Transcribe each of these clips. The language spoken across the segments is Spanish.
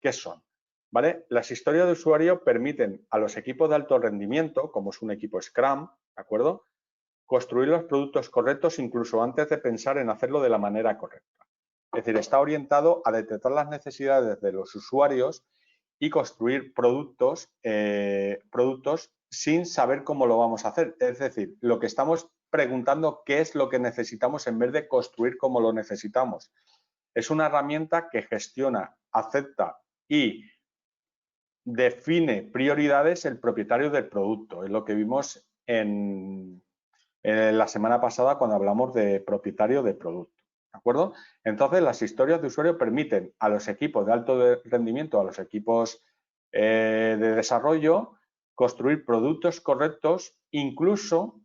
¿Qué son? ¿Vale? Las historias de usuario permiten a los equipos de alto rendimiento, como es un equipo Scrum, ¿de acuerdo?, construir los productos correctos incluso antes de pensar en hacerlo de la manera correcta. Es decir, está orientado a detectar las necesidades de los usuarios y construir productos sin saber cómo lo vamos a hacer. Es decir, lo que estamos preguntando qué es lo que necesitamos en vez de construir cómo lo necesitamos. Es una herramienta que gestiona, acepta y define prioridades el propietario del producto. Es lo que vimos en la semana pasada cuando hablamos de propietario de producto. ¿De acuerdo? Entonces, las historias de usuario permiten a los equipos de alto rendimiento, a los equipos de desarrollo, construir productos correctos, incluso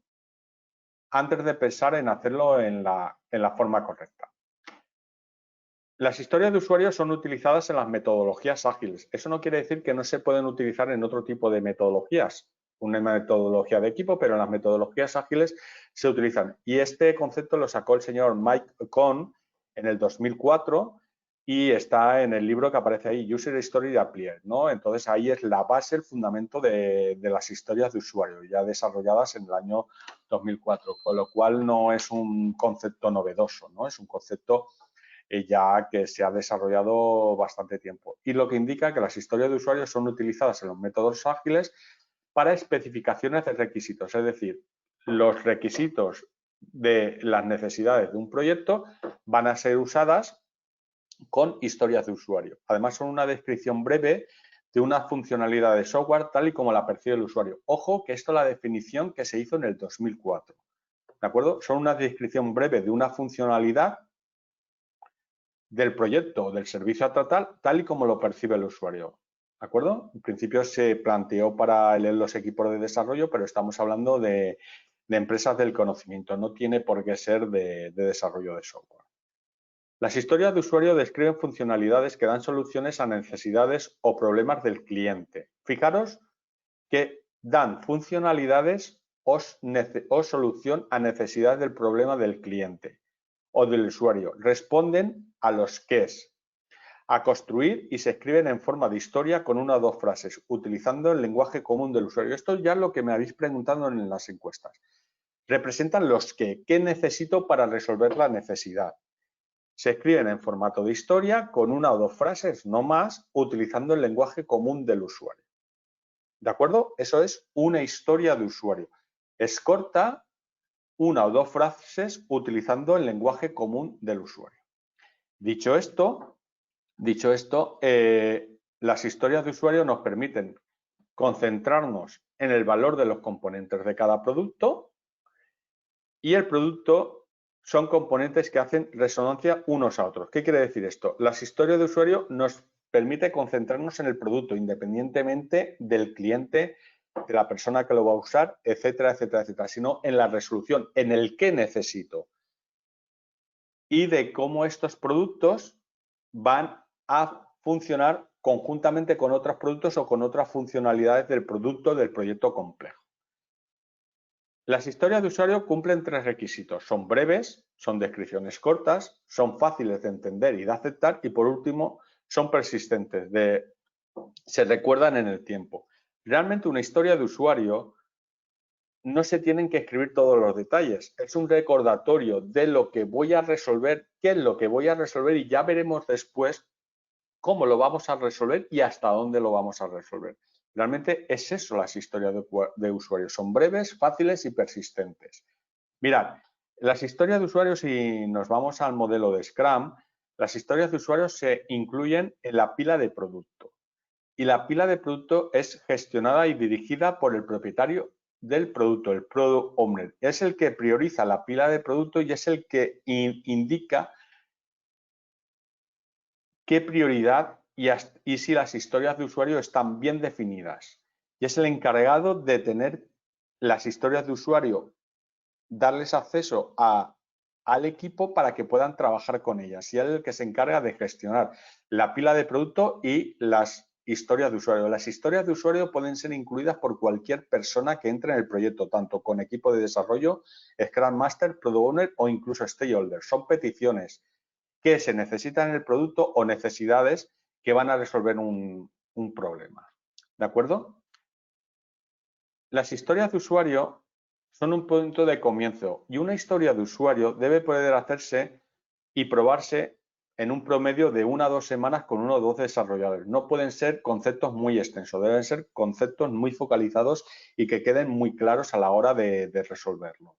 antes de pensar en hacerlo en la forma correcta. Las historias de usuario son utilizadas en las metodologías ágiles. Eso no quiere decir que no se pueden utilizar en otro tipo de metodologías. Una metodología de equipo, pero en las metodologías ágiles se utilizan. Y este concepto lo sacó el señor Mike Cohn en el 2004 y está en el libro que aparece ahí, User Story Applied, ¿no? Entonces, ahí es la base, el fundamento de las historias de usuario, ya desarrolladas en el año 2004, con lo cual no es un concepto novedoso, ¿no? Es un concepto ya que se ha desarrollado bastante tiempo. Y lo que indica que las historias de usuario son utilizadas en los métodos ágiles para especificaciones de requisitos, es decir, los requisitos de las necesidades de un proyecto van a ser usadas con historias de usuario. Además, son una descripción breve de una funcionalidad de software tal y como la percibe el usuario. Ojo que esto es la definición que se hizo en el 2004. ¿De acuerdo? Son una descripción breve de una funcionalidad del proyecto o del servicio a tratar tal y como lo percibe el usuario. ¿De acuerdo? En principio se planteó para los equipos de desarrollo, pero estamos hablando de empresas del conocimiento. No tiene por qué ser de desarrollo de software. Las historias de usuario describen funcionalidades que dan soluciones a necesidades o problemas del cliente. Fijaros que dan funcionalidades o solución a necesidades del problema del cliente o del usuario. Responden a los qués, a construir y se escriben en forma de historia con una o dos frases, utilizando el lenguaje común del usuario. Esto ya es lo que me habéis preguntado en las encuestas. Representan los qué necesito para resolver la necesidad. Se escriben en formato de historia con una o dos frases, no más, utilizando el lenguaje común del usuario. ¿De acuerdo? Eso es una historia de usuario. Es corta, una o dos frases utilizando el lenguaje común del usuario. Dicho esto, las historias de usuario nos permiten concentrarnos en el valor de los componentes de cada producto y el producto son componentes que hacen resonancia unos a otros. ¿Qué quiere decir esto? Las historias de usuario nos permite concentrarnos en el producto independientemente del cliente, de la persona que lo va a usar, etcétera, etcétera, etcétera, sino en la resolución, en el qué necesito y de cómo estos productos van a funcionar conjuntamente con otros productos o con otras funcionalidades del producto del proyecto complejo. Las historias de usuario cumplen tres requisitos. Son breves, son descripciones cortas, son fáciles de entender y de aceptar y, por último, son persistentes, se recuerdan en el tiempo. Realmente una historia de usuario no se tienen que escribir todos los detalles. Es un recordatorio de lo que voy a resolver, qué es lo que voy a resolver y ya veremos después cómo lo vamos a resolver y hasta dónde lo vamos a resolver. Realmente es eso las historias de usuario. Son breves, fáciles y persistentes. Mirad, las historias de usuario, si nos vamos al modelo de Scrum, las historias de usuario se incluyen en la pila de producto. Y la pila de producto es gestionada y dirigida por el propietario del producto, el Product Owner. Es el que prioriza la pila de producto y es el que indica qué prioridad y si las historias de usuario están bien definidas. Y es el encargado de tener las historias de usuario, darles acceso al equipo para que puedan trabajar con ellas. Y es el que se encarga de gestionar la pila de producto y las historias de usuario. Las historias de usuario pueden ser incluidas por cualquier persona que entre en el proyecto, tanto con equipo de desarrollo, Scrum Master, Product Owner o incluso Stakeholder. Son peticiones que se necesitan en el producto o necesidades que van a resolver un problema. ¿De acuerdo? Las historias de usuario son un punto de comienzo y una historia de usuario debe poder hacerse y probarse en un promedio de 1 a 2 semanas con 1 o 2 desarrolladores. No pueden ser conceptos muy extensos, deben ser conceptos muy focalizados y que queden muy claros a la hora de resolverlo.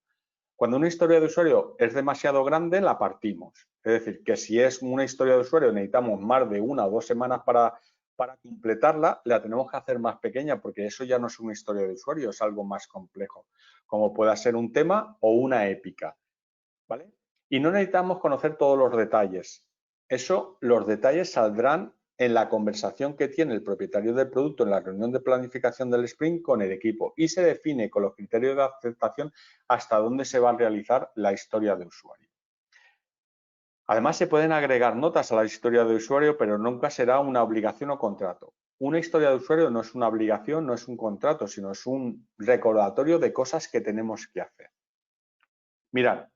Cuando una historia de usuario es demasiado grande, la partimos. Es decir, que si es una historia de usuario necesitamos más de 1 o 2 semanas para completarla, la tenemos que hacer más pequeña porque eso ya no es una historia de usuario, es algo más complejo, como pueda ser un tema o una épica, ¿vale? Y no necesitamos conocer todos los detalles. Eso, los detalles saldrán en la conversación que tiene el propietario del producto en la reunión de planificación del sprint con el equipo y se define con los criterios de aceptación hasta dónde se va a realizar la historia de usuario. Además, se pueden agregar notas a la historia de usuario, pero nunca será una obligación o contrato. Una historia de usuario no es una obligación, no es un contrato, sino es un recordatorio de cosas que tenemos que hacer. Mirad,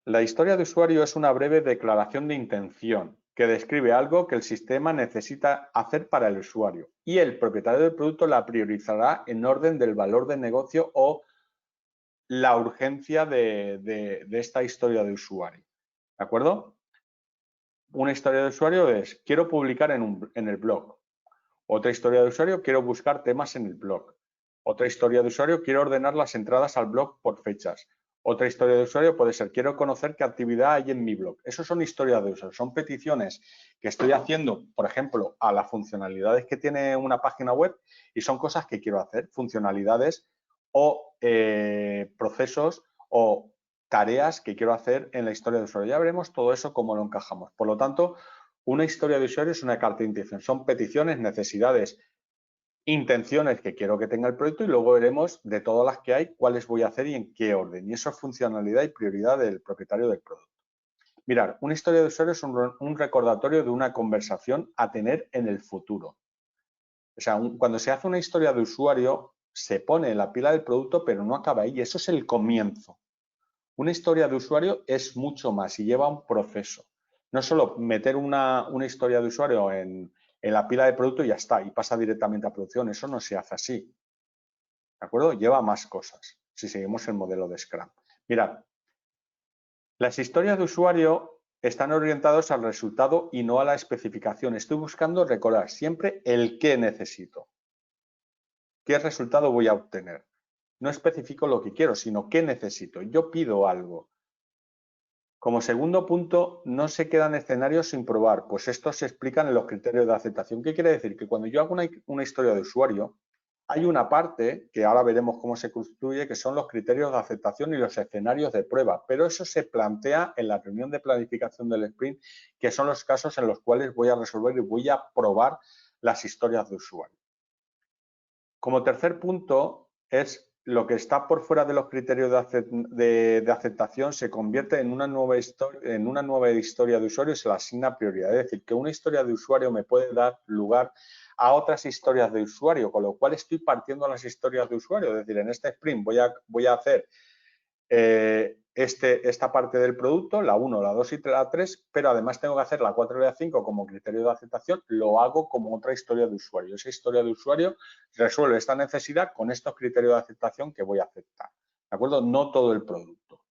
la historia de usuario es una breve declaración de intención que describe algo que el sistema necesita hacer para el usuario y el propietario del producto la priorizará en orden del valor de negocio o la urgencia de esta historia de usuario. ¿De acuerdo? Una historia de usuario es, quiero publicar en el blog. Otra historia de usuario, quiero buscar temas en el blog. Otra historia de usuario, quiero ordenar las entradas al blog por fechas. Otra historia de usuario puede ser, quiero conocer qué actividad hay en mi blog. Eso son historias de usuario, son peticiones que estoy haciendo, por ejemplo, a las funcionalidades que tiene una página web y son cosas que quiero hacer, funcionalidades o procesos o tareas que quiero hacer en la historia de usuario. Ya veremos todo eso cómo lo encajamos. Por lo tanto, una historia de usuario es una carta de intención. Son peticiones, necesidades, intenciones que quiero que tenga el proyecto y luego veremos de todas las que hay cuáles voy a hacer y en qué orden. Y eso es funcionalidad y prioridad del propietario del producto. Mirad, una historia de usuario es un recordatorio de una conversación a tener en el futuro. O sea, cuando se hace una historia de usuario, se pone en la pila del producto, pero no acaba ahí. Eso es el comienzo. Una historia de usuario es mucho más y lleva un proceso. No solo meter una historia de usuario en la pila de producto y ya está, y pasa directamente a producción. Eso no se hace así. ¿De acuerdo? Lleva más cosas, si seguimos el modelo de Scrum. Mirad, las historias de usuario están orientadas al resultado y no a la especificación. Estoy buscando recordar siempre el qué necesito. ¿Qué resultado voy a obtener? No especifico lo que quiero, sino qué necesito. Yo pido algo. Como segundo punto, no se quedan escenarios sin probar, pues estos se explican en los criterios de aceptación. ¿Qué quiere decir? Que cuando yo hago una historia de usuario, hay una parte, que ahora veremos cómo se construye, que son los criterios de aceptación y los escenarios de prueba, pero eso se plantea en la reunión de planificación del sprint, que son los casos en los cuales voy a resolver y voy a probar las historias de usuario. Como tercer punto es lo que está por fuera de los criterios de aceptación se convierte en una nueva historia de usuario y se le asigna prioridad. Es decir, que una historia de usuario me puede dar lugar a otras historias de usuario, con lo cual estoy partiendo a las historias de usuario. Es decir, en este sprint voy a hacer esta parte del producto, la 1, la 2 y la 3, pero además tengo que hacer la 4 y la 5 como criterio de aceptación, lo hago como otra historia de usuario. Esa historia de usuario resuelve esta necesidad con estos criterios de aceptación que voy a aceptar. ¿De acuerdo? No todo el producto.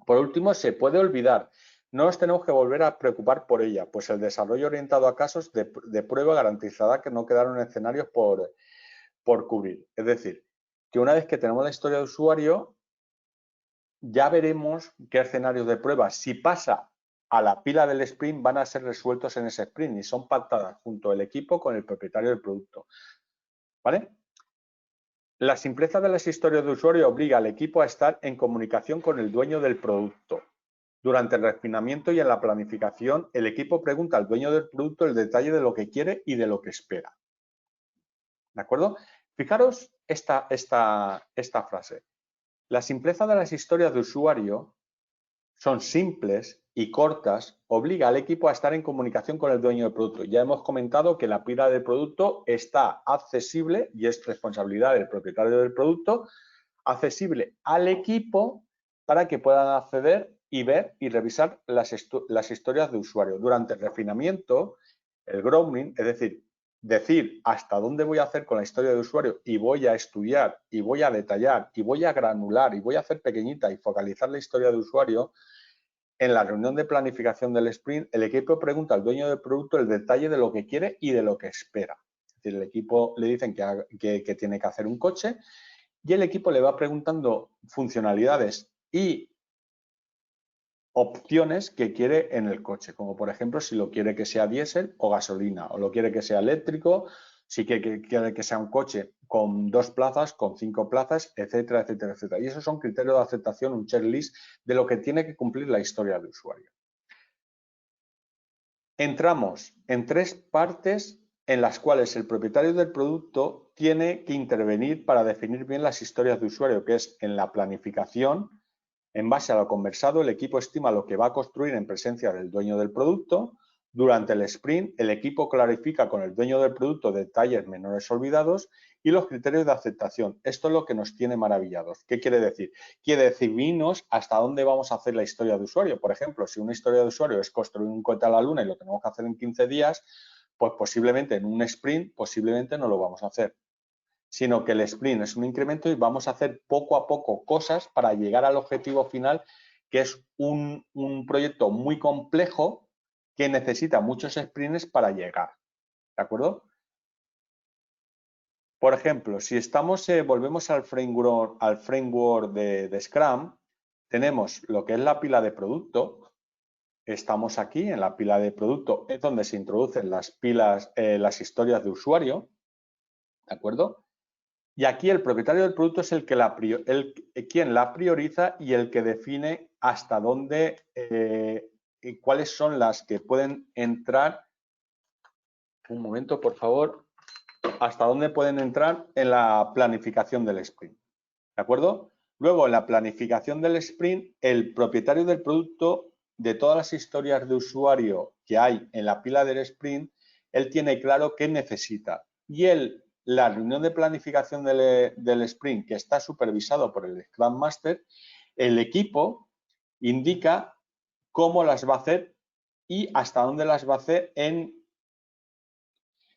Por último, se puede olvidar. No nos tenemos que volver a preocupar por ella, pues el desarrollo orientado a casos de prueba garantizará que no quedaron escenarios por cubrir. Es decir, que una vez que tenemos la historia de usuario, ya veremos qué escenarios de prueba, si pasa a la pila del sprint, van a ser resueltos en ese sprint y son pactadas junto al equipo con el propietario del producto. ¿Vale? La simpleza de las historias de usuario obliga al equipo a estar en comunicación con el dueño del producto. Durante el refinamiento y en la planificación, el equipo pregunta al dueño del producto el detalle de lo que quiere y de lo que espera. ¿De acuerdo? Fijaros esta frase. La simpleza de las historias de usuario son simples y cortas, obliga al equipo a estar en comunicación con el dueño del producto. Ya hemos comentado que la pila del producto está accesible y es responsabilidad del propietario del producto, accesible al equipo para que puedan acceder y ver y revisar las historias de usuario. Durante el refinamiento, El grounding, es decir hasta dónde voy a hacer con la historia de usuario y voy a estudiar y voy a detallar y voy a granular y voy a hacer pequeñita y focalizar la historia de usuario. En la reunión de planificación del sprint, el equipo pregunta al dueño del producto el detalle de lo que quiere y de lo que espera. Es decir, el equipo le dicen que tiene que hacer un coche y el equipo le va preguntando funcionalidades y opciones que quiere en el coche, como por ejemplo si lo quiere que sea diésel o gasolina, o lo quiere que sea eléctrico, si quiere que sea un coche con 2 plazas, con 5 plazas, etcétera, etcétera, etcétera. Y esos son criterios de aceptación, un checklist de lo que tiene que cumplir la historia de usuario. Entramos en 3 partes en las cuales el propietario del producto tiene que intervenir para definir bien las historias de usuario, que es en la planificación. En base a lo conversado, el equipo estima lo que va a construir en presencia del dueño del producto. Durante el sprint, el equipo clarifica con el dueño del producto detalles menores olvidados y los criterios de aceptación. Esto es lo que nos tiene maravillados. ¿Qué quiere decir? Quiere decidirnos hasta dónde vamos a hacer la historia de usuario. Por ejemplo, si una historia de usuario es construir un cohete a la luna y lo tenemos que hacer en 15 días, pues posiblemente en un sprint, posiblemente no lo vamos a hacer, sino que el sprint es un incremento y vamos a hacer poco a poco cosas para llegar al objetivo final, que es un proyecto muy complejo que necesita muchos sprints para llegar. ¿De acuerdo? Por ejemplo, si volvemos al framework de Scrum, tenemos lo que es la pila de producto. Estamos aquí en la pila de producto, es donde se introducen las las historias de usuario. ¿De acuerdo? Y aquí el propietario del producto es quien la prioriza y el que define hasta dónde y cuáles son las que pueden entrar. Un momento, por favor. Hasta dónde pueden entrar en la planificación del sprint. ¿De acuerdo? Luego, en la planificación del sprint, el propietario del producto, de todas las historias de usuario que hay en la pila del sprint, él tiene claro qué necesita. Y la reunión de planificación del sprint, que está supervisado por el Scrum Master, el equipo indica cómo las va a hacer y hasta dónde las va a hacer en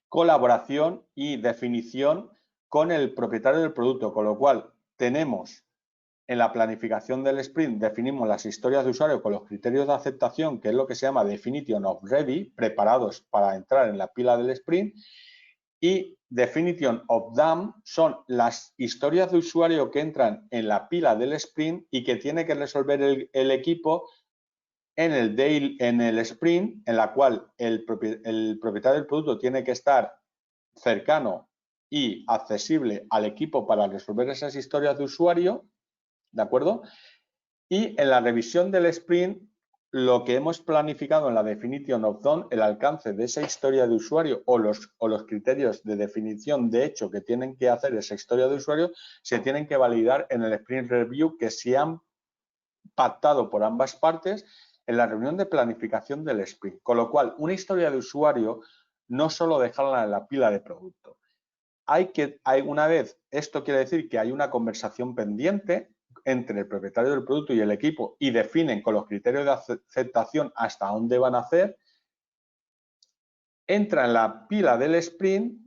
colaboración y definición con el propietario del producto, con lo cual tenemos en la planificación del sprint, definimos las historias de usuario con los criterios de aceptación, que es lo que se llama Definition of Ready, preparados para entrar en la pila del sprint, y Definition of Done son las historias de usuario que entran en la pila del sprint y que tiene que resolver el equipo en el sprint, en la cual el propietario del producto tiene que estar cercano y accesible al equipo para resolver esas historias de usuario, ¿de acuerdo? Y en la revisión del sprint, lo que hemos planificado en la definition of done, el alcance de esa historia de usuario o los criterios de definición de hecho que tienen que hacer esa historia de usuario, se tienen que validar en el sprint review que se han pactado por ambas partes en la reunión de planificación del sprint. Con lo cual, una historia de usuario no solo dejarla en la pila de producto. Esto quiere decir que hay una conversación pendiente entre el propietario del producto y el equipo y definen con los criterios de aceptación hasta dónde van a hacer, entra en la pila del sprint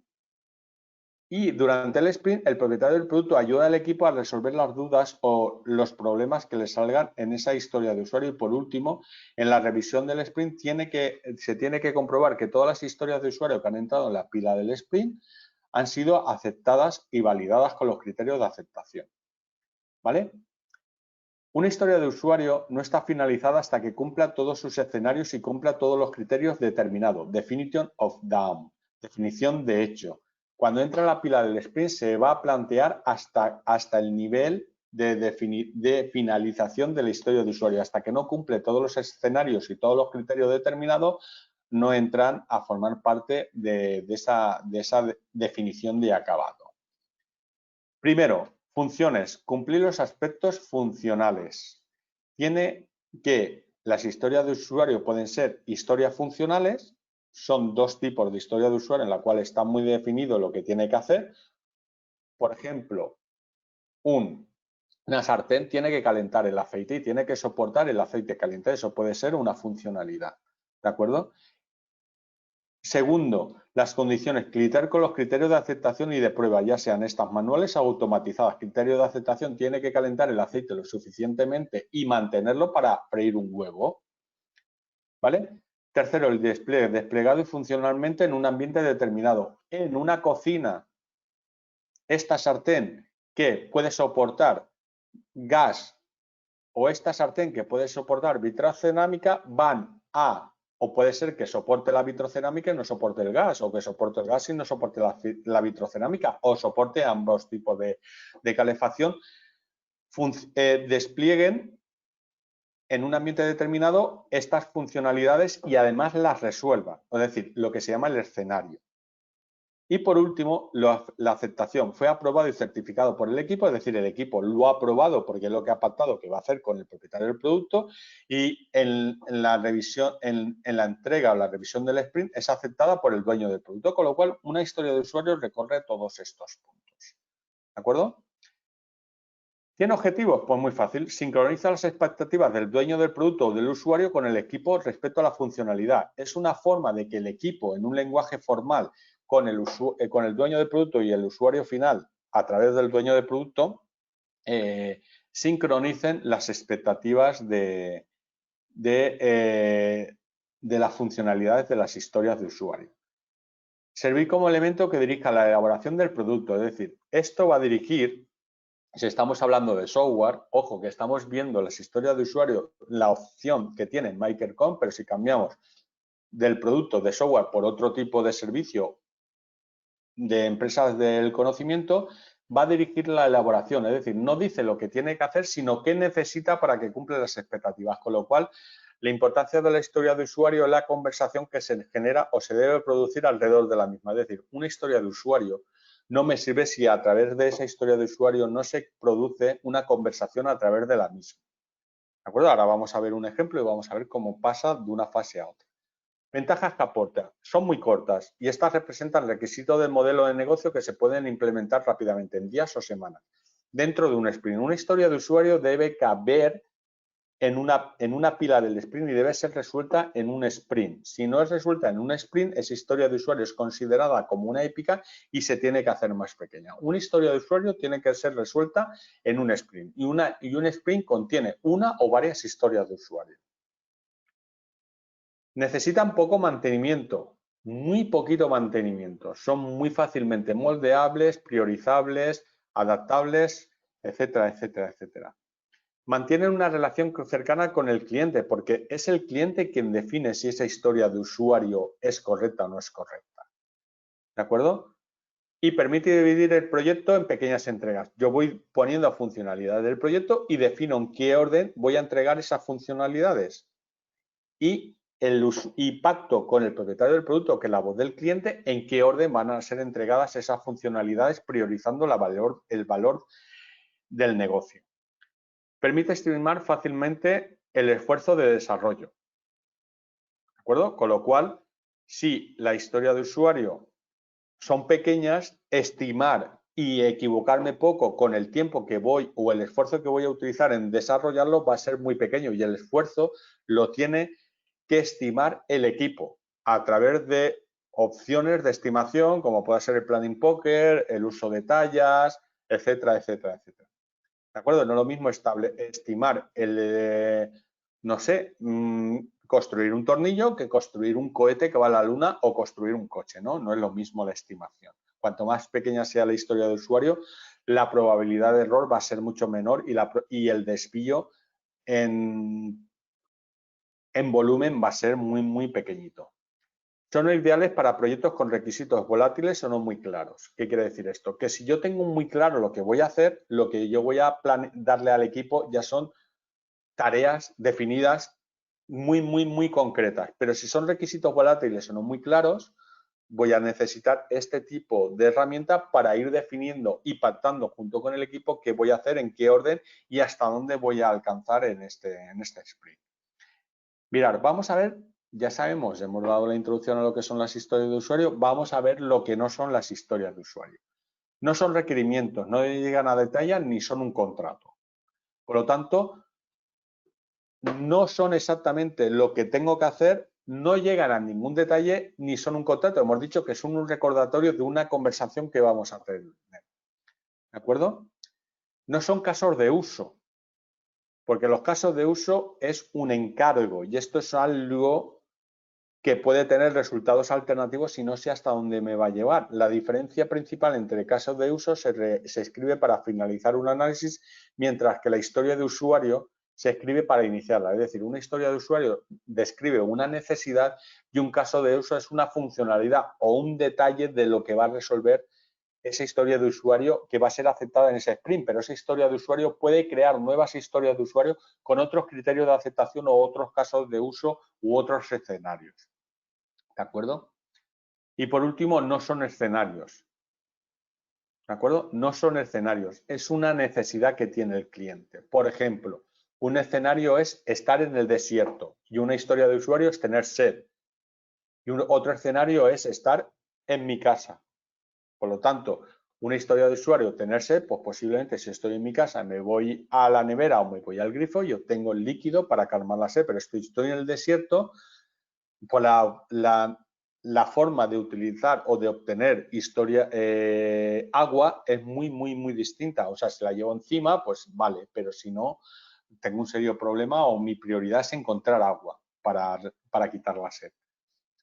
y durante el sprint el propietario del producto ayuda al equipo a resolver las dudas o los problemas que le salgan en esa historia de usuario. Y por último, en la revisión del sprint se tiene que comprobar que todas las historias de usuario que han entrado en la pila del sprint han sido aceptadas y validadas con los criterios de aceptación. ¿Vale? Una historia de usuario no está finalizada hasta que cumpla todos sus escenarios y cumpla todos los criterios determinados. Definition of done, definición de hecho. Cuando entra en la pila del sprint se va a plantear hasta el nivel de finalización de la historia de usuario. Hasta que no cumple todos los escenarios y todos los criterios determinados, no entran a formar parte de esa definición de acabado. Primero, funciones. Cumplir los aspectos funcionales. Las historias de usuario pueden ser historias funcionales. Son 2 tipos de historia de usuario en la cual está muy definido lo que tiene que hacer. Por ejemplo, una sartén tiene que calentar el aceite y tiene que soportar el aceite caliente. Eso puede ser una funcionalidad. ¿De acuerdo? Segundo, las condiciones, clitar con los criterios de aceptación y de prueba, ya sean estas manuales o automatizadas. Criterio de aceptación, tiene que calentar el aceite lo suficientemente y mantenerlo para freír un huevo. ¿Vale? Tercero, el despliegue, desplegado y funcionalmente en un ambiente determinado. En una cocina, esta sartén que puede soportar gas o esta sartén que puede soportar vitrocerámica van a, o puede ser que soporte la vitrocerámica y no soporte el gas, o que soporte el gas y no soporte la vitrocerámica, o soporte ambos tipos de calefacción, desplieguen en un ambiente determinado estas funcionalidades y además las resuelva, es decir, lo que se llama el escenario. Y por último, la aceptación. Fue aprobado y certificado por el equipo, es decir, el equipo lo ha aprobado porque es lo que ha pactado que va a hacer con el propietario del producto, y en la revisión, en la entrega o la revisión del sprint es aceptada por el dueño del producto, con lo cual una historia de usuario recorre todos estos puntos. ¿De acuerdo? ¿Tiene objetivos? Pues muy fácil. Sincroniza las expectativas del dueño del producto o del usuario con el equipo respecto a la funcionalidad. Es una forma de que el equipo, en un lenguaje formal, con el dueño del producto y el usuario final, a través del dueño del producto, sincronicen las expectativas de las funcionalidades de las historias de usuario. Servir como elemento que dirija la elaboración del producto, es decir, esto va a dirigir. Si estamos hablando de software, ojo que estamos viendo las historias de usuario, la opción que tiene MakerCom, pero si cambiamos del producto de software por otro tipo de servicio de empresas del conocimiento, va a dirigir la elaboración, es decir, no dice lo que tiene que hacer, sino qué necesita para que cumpla las expectativas, con lo cual la importancia de la historia de usuario es la conversación que se genera o se debe producir alrededor de la misma, es decir, una historia de usuario no me sirve si a través de esa historia de usuario no se produce una conversación a través de la misma. ¿De acuerdo? Ahora vamos a ver un ejemplo y vamos a ver cómo pasa de una fase a otra. Ventajas que aporta. Son muy cortas y estas representan requisitos del modelo de negocio que se pueden implementar rápidamente en días o semanas. Dentro de un sprint, una historia de usuario debe caber en una pila del sprint y debe ser resuelta en un sprint. Si no es resuelta en un sprint, esa historia de usuario es considerada como una épica y se tiene que hacer más pequeña. Una historia de usuario tiene que ser resuelta en un sprint y un sprint contiene una o varias historias de usuario. Necesitan poco mantenimiento, muy poquito mantenimiento. Son muy fácilmente moldeables, priorizables, adaptables, etcétera, etcétera, etcétera. Mantienen una relación cercana con el cliente porque es el cliente quien define si esa historia de usuario es correcta o no es correcta. ¿De acuerdo? Y permite dividir el proyecto en pequeñas entregas. Yo voy poniendo funcionalidades del proyecto y defino en qué orden voy a entregar esas funcionalidades. Y pacto con el propietario del producto, que es la voz del cliente, en qué orden van a ser entregadas esas funcionalidades, priorizando el valor del negocio. Permite estimar fácilmente el esfuerzo de desarrollo. ¿De acuerdo? Con lo cual, si la historia de usuario son pequeñas, estimar y equivocarme poco con el tiempo que voy o el esfuerzo que voy a utilizar en desarrollarlo va a ser muy pequeño y el esfuerzo lo tiene que estimar el equipo a través de opciones de estimación como puede ser el planning poker, el uso de tallas, etcétera, etcétera, etcétera. ¿De acuerdo? No es lo mismo estimar no sé, construir un tornillo que construir un cohete que va a la luna o construir un coche, ¿no? No es lo mismo la estimación. Cuanto más pequeña sea la historia del usuario, la probabilidad de error va a ser mucho menor y el desvío en volumen va a ser muy, muy pequeñito. Son ideales para proyectos con requisitos volátiles o no muy claros. ¿Qué quiere decir esto? Que si yo tengo muy claro lo que voy a hacer, lo que yo voy a darle al equipo ya son tareas definidas muy, muy, muy concretas. Pero si son requisitos volátiles o no muy claros, voy a necesitar este tipo de herramienta para ir definiendo y pactando junto con el equipo qué voy a hacer, en qué orden y hasta dónde voy a alcanzar en este sprint. Mirad, vamos a ver, ya sabemos, hemos dado la introducción a lo que son las historias de usuario, vamos a ver lo que no son las historias de usuario. No son requerimientos, no llegan a detalle ni son un contrato. Por lo tanto, no son exactamente lo que tengo que hacer no llegan a ningún detalle ni son un contrato. Hemos dicho que son un recordatorio de una conversación que vamos a tener. ¿De acuerdo? No son casos de uso, porque los casos de uso es un encargo y esto es algo que puede tener resultados alternativos y no sé hasta dónde me va a llevar. La diferencia principal entre casos de uso se escribe para finalizar un análisis, mientras que la historia de usuario se escribe para iniciarla. Es decir, una historia de usuario describe una necesidad y un caso de uso es una funcionalidad o un detalle de lo que va a resolver esa historia de usuario que va a ser aceptada en ese sprint, pero esa historia de usuario puede crear nuevas historias de usuario con otros criterios de aceptación o otros casos de uso u otros escenarios. ¿De acuerdo? Y por último, no son escenarios. ¿De acuerdo? No son escenarios, es una necesidad que tiene el cliente. Por ejemplo, un escenario es estar en el desierto y una historia de usuario es tener sed. Y otro escenario es estar en mi casa. Por lo tanto, una historia de usuario, tener sed, pues posiblemente si estoy en mi casa me voy a la nevera o me voy al grifo y obtengo el líquido para calmar la sed, pero estoy en el desierto, pues la forma de utilizar o de obtener agua es muy distinta. O sea, si la llevo encima, pues vale, pero si no, tengo un serio problema o mi prioridad es encontrar agua para quitar la sed.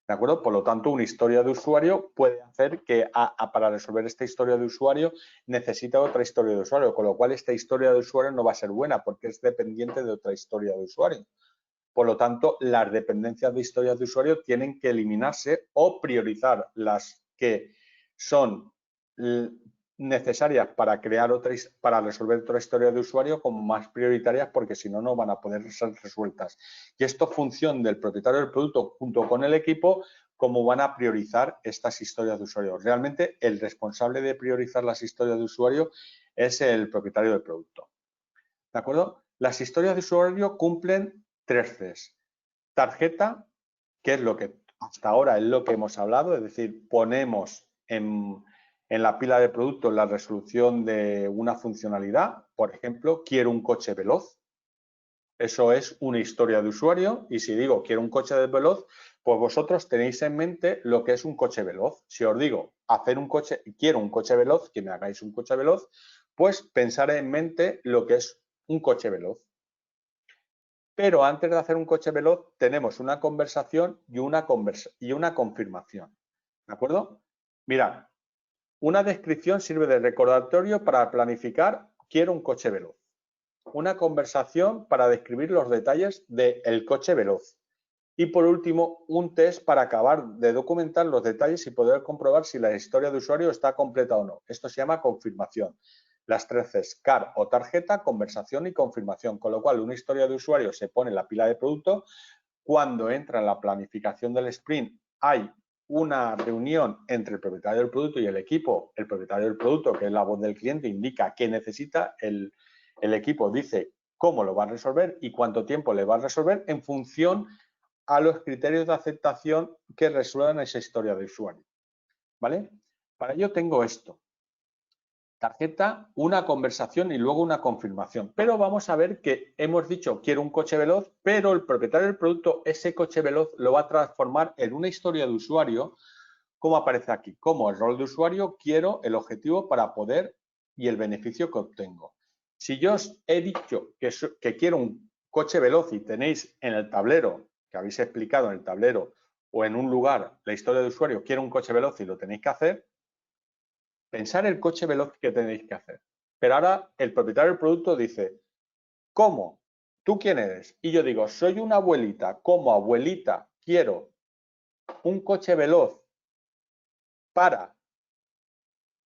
¿De acuerdo? Por lo tanto, una historia de usuario puede hacer que para resolver esta historia de usuario necesita otra historia de usuario, con lo cual esta historia de usuario no va a ser buena porque es dependiente de otra historia de usuario. Por lo tanto, las dependencias de historias de usuario tienen que eliminarse o priorizar las que son necesarias para para resolver otra historia de usuario como más prioritarias, porque si no, no van a poder ser resueltas. Y esto es función del propietario del producto junto con el equipo, cómo van a priorizar estas historias de usuario. Realmente, el responsable de priorizar las historias de usuario es el propietario del producto. ¿De acuerdo? Las historias de usuario cumplen 3 Cs. Tarjeta, que es lo que hasta ahora es lo que hemos hablado, es decir, ponemos en la pila de productos la resolución de una funcionalidad. Por ejemplo, quiero un coche veloz. Eso es una historia de usuario y si digo quiero un coche veloz, pues vosotros tenéis en mente lo que es un coche veloz. Si os digo quiero un coche veloz, que me hagáis un coche veloz, pues pensar en mente lo que es un coche veloz. Pero antes de hacer un coche veloz tenemos una conversación y una confirmación. ¿De acuerdo? Mirad, una descripción sirve de recordatorio para planificar quiero un coche veloz. Una conversación para describir los detalles del coche veloz. Y por último, un test para acabar de documentar los detalles y poder comprobar si la historia de usuario está completa o no. Esto se llama confirmación. Las 3 Cs, CAR o tarjeta, conversación y confirmación, con lo cual una historia de usuario se pone en la pila de producto. Cuando entra en la planificación del sprint hay una reunión entre el propietario del producto y el equipo. El propietario del producto, que es la voz del cliente, indica qué necesita, el equipo dice cómo lo va a resolver y cuánto tiempo le va a resolver en función a los criterios de aceptación que resuelvan esa historia de usuario. ¿Vale? Para ello tengo esto. Tarjeta, una conversación y luego una confirmación. Pero vamos a ver que hemos dicho quiero un coche veloz, pero el propietario del producto ese coche veloz lo va a transformar en una historia de usuario, como aparece aquí. Como el rol de usuario, quiero el objetivo para poder y el beneficio que obtengo. Si yo os he dicho que quiero un coche veloz y tenéis en el tablero, que habéis explicado en el tablero o en un lugar la historia de usuario, quiero un coche veloz y lo tenéis que hacer, pensar el coche veloz que tenéis que hacer. Pero ahora el propietario del producto dice, ¿cómo? ¿Tú quién eres? Y yo digo, soy una abuelita. Como abuelita quiero un coche veloz para,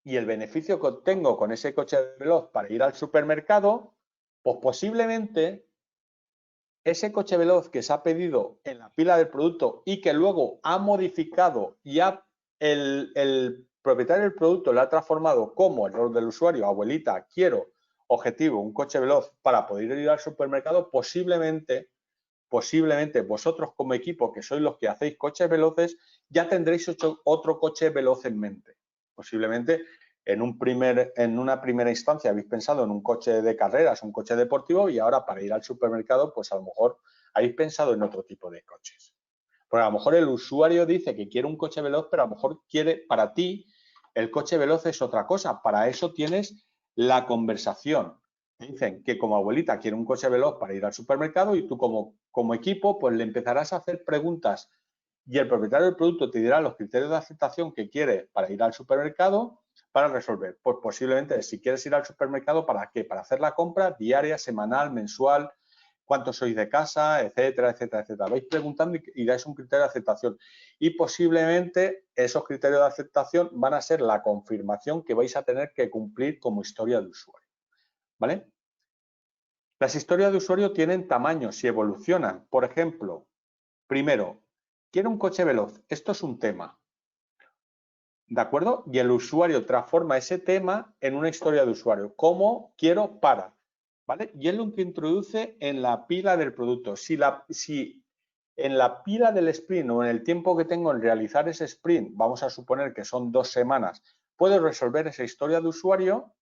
y el beneficio que obtengo con ese coche veloz para ir al supermercado, pues posiblemente ese coche veloz que se ha pedido en la pila del producto y que luego ha modificado y el propietario del producto lo ha transformado como el rol del usuario, abuelita, quiero, objetivo, un coche veloz para poder ir al supermercado, posiblemente vosotros como equipo, que sois los que hacéis coches veloces, ya tendréis otro coche veloz en mente. Posiblemente en una primera instancia habéis pensado en un coche de carreras, un coche deportivo, y ahora para ir al supermercado, pues a lo mejor habéis pensado en otro tipo de coches. Porque a lo mejor el usuario dice que quiere un coche veloz, pero a lo mejor quiere, para ti, el coche veloz es otra cosa. Para eso tienes la conversación. Dicen que como abuelita quiere un coche veloz para ir al supermercado y tú como equipo pues le empezarás a hacer preguntas y el propietario del producto te dirá los criterios de aceptación que quiere para ir al supermercado para resolver. Pues posiblemente si quieres ir al supermercado, ¿para qué? Para hacer la compra diaria, semanal, mensual, cuántos sois de casa, etcétera, etcétera, etcétera. Vais preguntando y dais un criterio de aceptación. Y posiblemente esos criterios de aceptación van a ser la confirmación que vais a tener que cumplir como historia de usuario. ¿Vale? Las historias de usuario tienen tamaños y evolucionan. Por ejemplo, primero, quiero un coche veloz. Esto es un tema. ¿De acuerdo? Y el usuario transforma ese tema en una historia de usuario. ¿Cómo quiero para? ¿Vale? Y es lo que introduce en la pila del producto. Si en la pila del sprint o en el tiempo que tengo en realizar ese sprint, vamos a suponer que son 2 semanas, puedo resolver esa historia de usuario,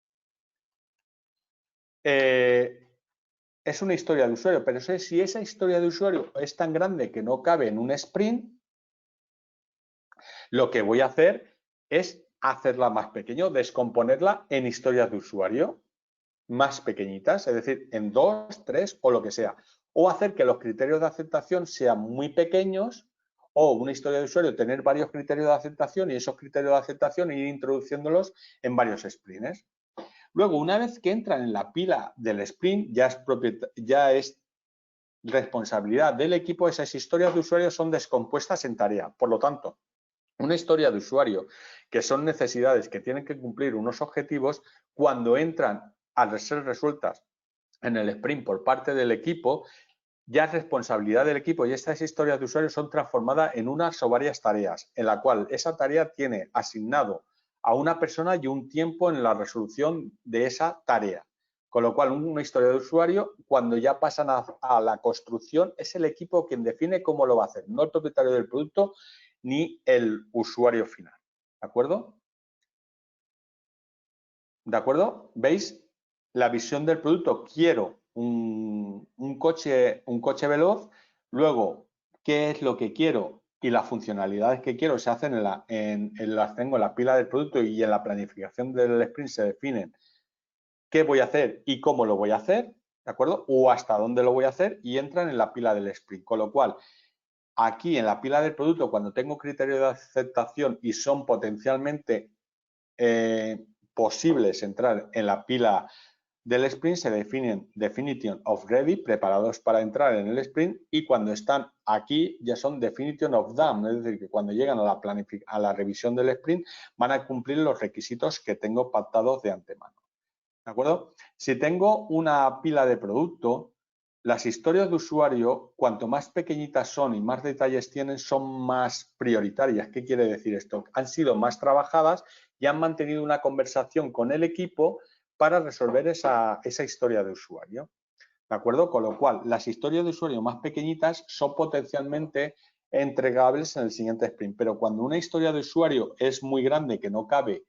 es una historia de usuario, pero si esa historia de usuario es tan grande que no cabe en un sprint, lo que voy a hacer es hacerla más pequeño, descomponerla en historias de usuario más pequeñitas, es decir, en 2, 3 o lo que sea. O hacer que los criterios de aceptación sean muy pequeños o una historia de usuario, tener varios criterios de aceptación y esos criterios de aceptación ir introduciéndolos en varios sprints. Luego, una vez que entran en la pila del sprint, ya es responsabilidad del equipo, esas historias de usuario son descompuestas en tarea. Por lo tanto, una historia de usuario que son necesidades que tienen que cumplir unos objetivos, cuando entran a ser resueltas en el sprint por parte del equipo, ya es responsabilidad del equipo y estas historias de usuario son transformadas en unas o varias tareas, en la cual esa tarea tiene asignado a una persona y un tiempo en la resolución de esa tarea. Con lo cual, una historia de usuario, cuando ya pasan a la construcción, es el equipo quien define cómo lo va a hacer, no el propietario del producto ni el usuario final. ¿De acuerdo? ¿De acuerdo? ¿Veis? La visión del producto, quiero un coche veloz, luego, ¿qué es lo que quiero? Y las funcionalidades que quiero se hacen las tengo en la pila del producto y en la planificación del sprint se definen qué voy a hacer y cómo lo voy a hacer, ¿de acuerdo? O hasta dónde lo voy a hacer y entran en la pila del sprint. Con lo cual, aquí en la pila del producto, cuando tengo criterios de aceptación y son potencialmente posibles entrar en la pila del sprint, se definen definition of ready, preparados para entrar en el sprint, y cuando están aquí ya son definition of done, es decir, que cuando llegan a la revisión del sprint van a cumplir los requisitos que tengo pactados de antemano. ¿De acuerdo? Si tengo una pila de producto, las historias de usuario, cuanto más pequeñitas son y más detalles tienen, son más prioritarias. ¿Qué quiere decir esto? Han sido más trabajadas y han mantenido una conversación con el equipo para resolver esa historia de usuario. ¿De acuerdo? Con lo cual, las historias de usuario más pequeñitas son potencialmente entregables en el siguiente sprint. Pero cuando una historia de usuario es muy grande, que no cabe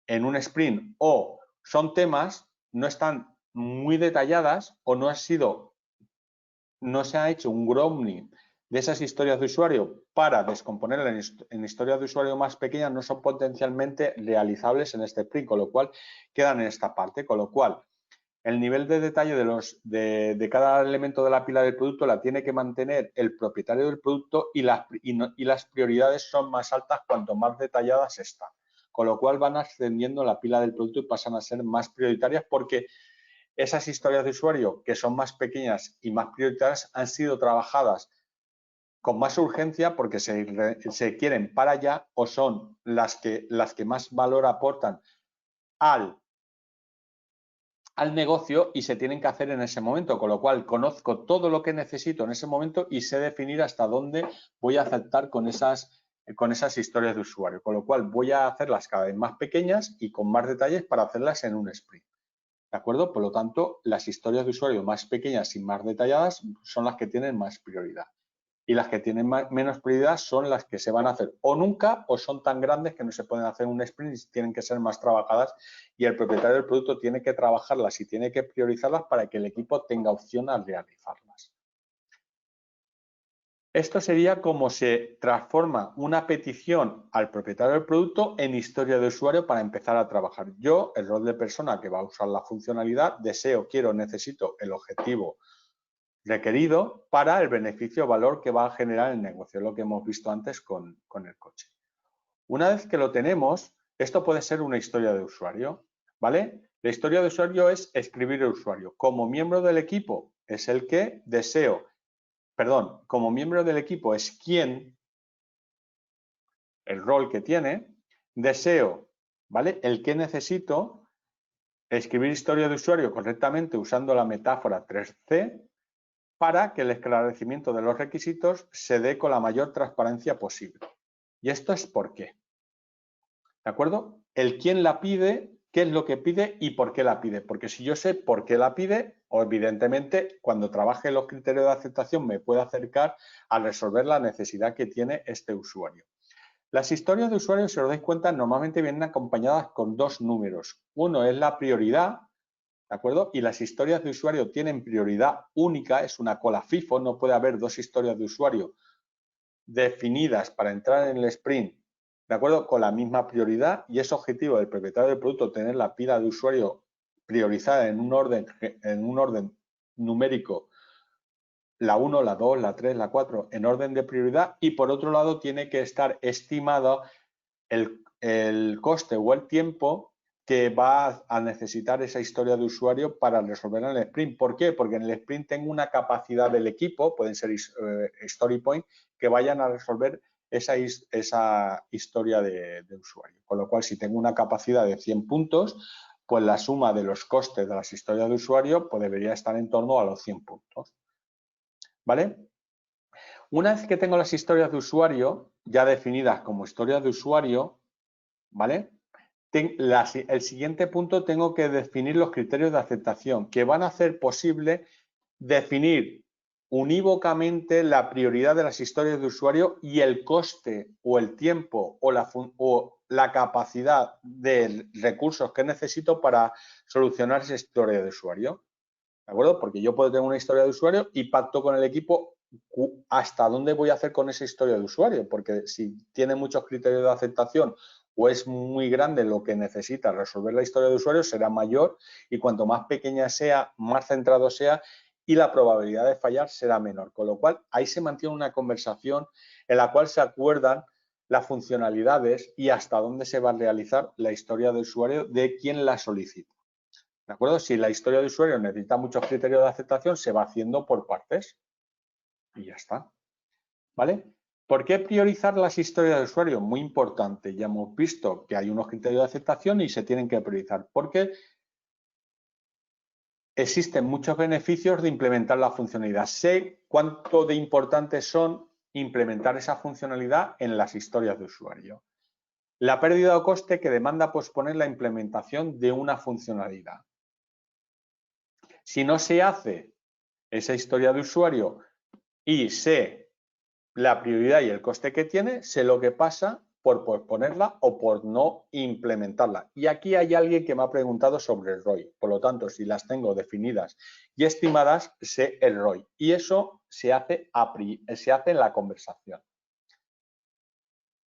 en un sprint, o son temas, no están muy detalladas o no se ha hecho un grounding de esas historias de usuario para descomponerlas en historias de usuario más pequeñas, no son potencialmente realizables en este sprint, con lo cual quedan en esta parte, con lo cual el nivel de detalle de cada elemento de la pila del producto la tiene que mantener el propietario del producto y las prioridades son más altas cuanto más detalladas están. Con lo cual van ascendiendo la pila del producto y pasan a ser más prioritarias porque esas historias de usuario que son más pequeñas y más prioritarias han sido trabajadas con más urgencia porque se quieren para allá o son las que más valor aportan al negocio y se tienen que hacer en ese momento, con lo cual conozco todo lo que necesito en ese momento y sé definir hasta dónde voy a aceptar con esas historias de usuario, con lo cual voy a hacerlas cada vez más pequeñas y con más detalles para hacerlas en un sprint. ¿De acuerdo? Por lo tanto, las historias de usuario más pequeñas y más detalladas son las que tienen más prioridad. Y las que tienen menos prioridad son las que se van a hacer o nunca o son tan grandes que no se pueden hacer un sprint y tienen que ser más trabajadas y el propietario del producto tiene que trabajarlas y tiene que priorizarlas para que el equipo tenga opción a realizarlas. Esto sería como se transforma una petición al propietario del producto en historia de usuario para empezar a trabajar. Yo, el rol de persona que va a usar la funcionalidad, deseo, quiero, necesito el objetivo requerido para el beneficio o valor que va a generar el negocio, lo que hemos visto antes con el coche. Una vez que lo tenemos, esto puede ser una historia de usuario, ¿vale? La historia de usuario es escribir el usuario. Como miembro del equipo es el que deseo, perdón, como miembro del equipo es quien, el rol que tiene, deseo, ¿vale? El que necesito, escribir historia de usuario correctamente usando la metáfora 3C para que el esclarecimiento de los requisitos se dé con la mayor transparencia posible. Y esto es por qué. ¿De acuerdo? El quién la pide, qué es lo que pide y por qué la pide. Porque si yo sé por qué la pide, o evidentemente cuando trabaje los criterios de aceptación me puedo acercar a resolver la necesidad que tiene este usuario. Las historias de usuario, si os dais cuenta, normalmente vienen acompañadas con dos números. Uno es la prioridad, ¿de acuerdo? Y las historias de usuario tienen prioridad única, es una cola FIFO, no puede haber dos historias de usuario definidas para entrar en el sprint, ¿de acuerdo? Con la misma prioridad, y es objetivo del propietario del producto tener la pila de usuario priorizada en un orden numérico, la 1, la 2, la 3, la 4, en orden de prioridad, y por otro lado tiene que estar estimado el coste o el tiempo que va a necesitar esa historia de usuario para resolver en el sprint. ¿Por qué? Porque en el sprint tengo una capacidad del equipo, pueden ser story point, que vayan a resolver esa historia de usuario. Con lo cual, si tengo una capacidad de 100 puntos, pues la suma de los costes de las historias de usuario pues debería estar en torno a los 100 puntos. ¿Vale? Una vez que tengo las historias de usuario ya definidas como historias de usuario, ¿vale? El siguiente punto tengo que definir los criterios de aceptación que van a hacer posible definir unívocamente la prioridad de las historias de usuario y el coste o el tiempo o la capacidad de recursos que necesito para solucionar esa historia de usuario. ¿De acuerdo? Porque yo puedo tener una historia de usuario y pacto con el equipo hasta dónde voy a hacer con esa historia de usuario, porque si tiene muchos criterios de aceptación o es muy grande lo que necesita resolver la historia de usuario, será mayor, y cuanto más pequeña sea, más centrado sea, y la probabilidad de fallar será menor. Con lo cual, ahí se mantiene una conversación en la cual se acuerdan las funcionalidades y hasta dónde se va a realizar la historia de usuario de quien la solicita. ¿De acuerdo? Si la historia de usuario necesita muchos criterios de aceptación, se va haciendo por partes y ya está. ¿Vale? ¿Por qué priorizar las historias de usuario? Muy importante. Ya hemos visto que hay unos criterios de aceptación y se tienen que priorizar. Porque existen muchos beneficios de implementar la funcionalidad. Sé cuánto de importantes son implementar esa funcionalidad en las historias de usuario. La pérdida o coste que demanda posponer la implementación de una funcionalidad. Si no se hace esa historia de usuario y sé la prioridad y el coste que tiene, sé lo que pasa por posponerla o por no implementarla. Y aquí hay alguien que me ha preguntado sobre el ROI. Por lo tanto, si las tengo definidas y estimadas, sé el ROI. Y eso se hace en la conversación.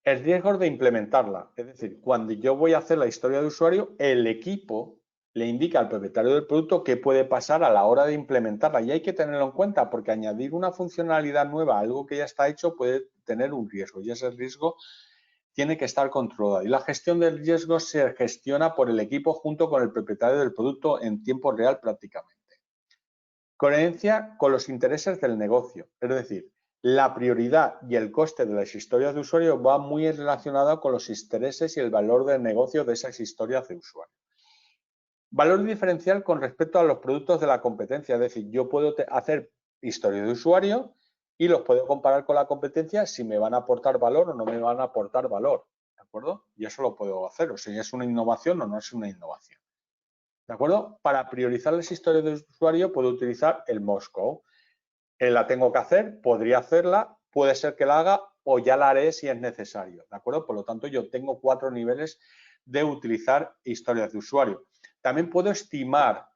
El riesgo de implementarla, es decir, cuando yo voy a hacer la historia de usuario, el equipo le indica al propietario del producto qué puede pasar a la hora de implementarla, y hay que tenerlo en cuenta porque añadir una funcionalidad nueva a algo que ya está hecho puede tener un riesgo, y ese riesgo tiene que estar controlado. Y la gestión del riesgo se gestiona por el equipo junto con el propietario del producto en tiempo real prácticamente. Coherencia con los intereses del negocio, es decir, la prioridad y el coste de las historias de usuario va muy relacionado con los intereses y el valor del negocio de esas historias de usuario. Valor diferencial con respecto a los productos de la competencia, es decir, yo puedo hacer historias de usuario y los puedo comparar con la competencia si me van a aportar valor o no me van a aportar valor, ¿de acuerdo? Y eso lo puedo hacer, o si es una innovación o no es una innovación. ¿De acuerdo? Para priorizar las historias de usuario puedo utilizar el Moscow. La tengo que hacer, podría hacerla, puede ser que la haga o ya la haré si es necesario, ¿de acuerdo? Por lo tanto, yo tengo 4 niveles de utilizar historias de usuario. También puedo estimar,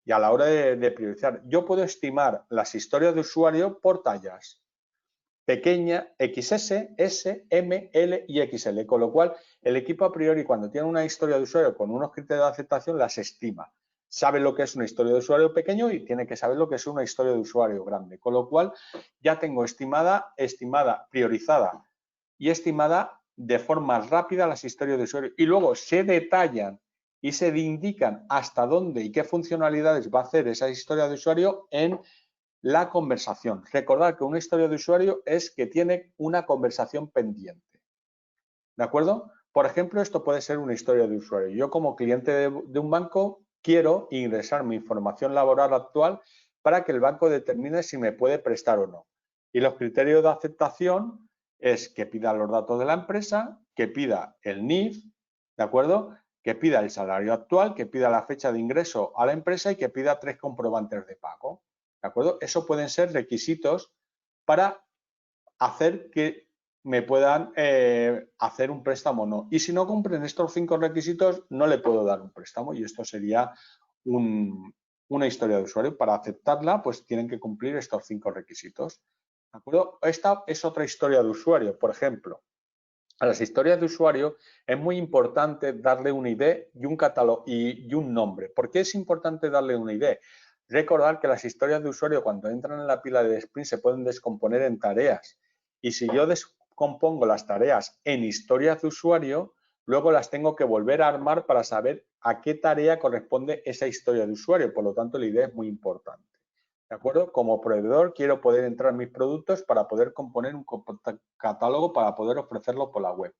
y a la hora de priorizar, yo puedo estimar las historias de usuario por tallas. pequeña, XS, S, M, L y XL, con lo cual el equipo a priori cuando tiene una historia de usuario con unos criterios de aceptación las estima. Sabe lo que es una historia de usuario pequeño y tiene que saber lo que es una historia de usuario grande, con lo cual ya tengo estimada, priorizada y estimada de forma rápida las historias de usuario y luego se detallan y se indican hasta dónde y qué funcionalidades va a hacer esa historia de usuario en la conversación. Recordad que una historia de usuario es que tiene una conversación pendiente. ¿De acuerdo? Por ejemplo, esto puede ser una historia de usuario. Yo como cliente de un banco quiero ingresar mi información laboral actual para que el banco determine si me puede prestar o no. Y los criterios de aceptación es que pida los datos de la empresa, que pida el NIF, ¿de acuerdo? Que pida el salario actual, que pida la fecha de ingreso a la empresa y que pida 3 comprobantes de pago. ¿De acuerdo? Eso pueden ser requisitos para hacer que me puedan hacer un préstamo o no. Y si no cumplen estos 5 requisitos, no le puedo dar un préstamo y esto sería una historia de usuario. Para aceptarla, pues tienen que cumplir estos 5 requisitos. ¿De acuerdo? Esta es otra historia de usuario. Por ejemplo, a las historias de usuario es muy importante darle una ID y un catálogo y un nombre. ¿Por qué es importante darle una ID? Recordar que las historias de usuario cuando entran en la pila de sprint se pueden descomponer en tareas y si yo descompongo las tareas en historias de usuario, luego las tengo que volver a armar para saber a qué tarea corresponde esa historia de usuario. Por lo tanto, la ID es muy importante. ¿De acuerdo? Como proveedor quiero poder entrar en mis productos para poder componer un catálogo para poder ofrecerlo por la web.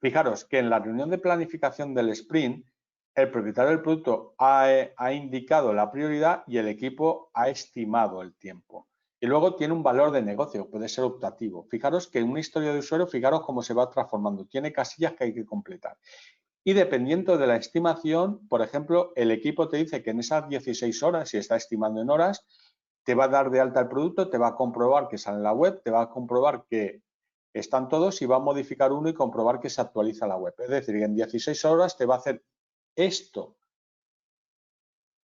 Fijaros que en la reunión de planificación del sprint, el propietario del producto ha indicado la prioridad y el equipo ha estimado el tiempo. Y luego tiene un valor de negocio, puede ser optativo. Fijaros que en una historia de usuario, fijaros cómo se va transformando. Tiene casillas que hay que completar. Y dependiendo de la estimación, por ejemplo, el equipo te dice que en esas 16 horas, si está estimando en horas, te va a dar de alta el producto, te va a comprobar que sale en la web, te va a comprobar que están todos y va a modificar uno y comprobar que se actualiza la web. Es decir, en 16 horas te va a hacer esto,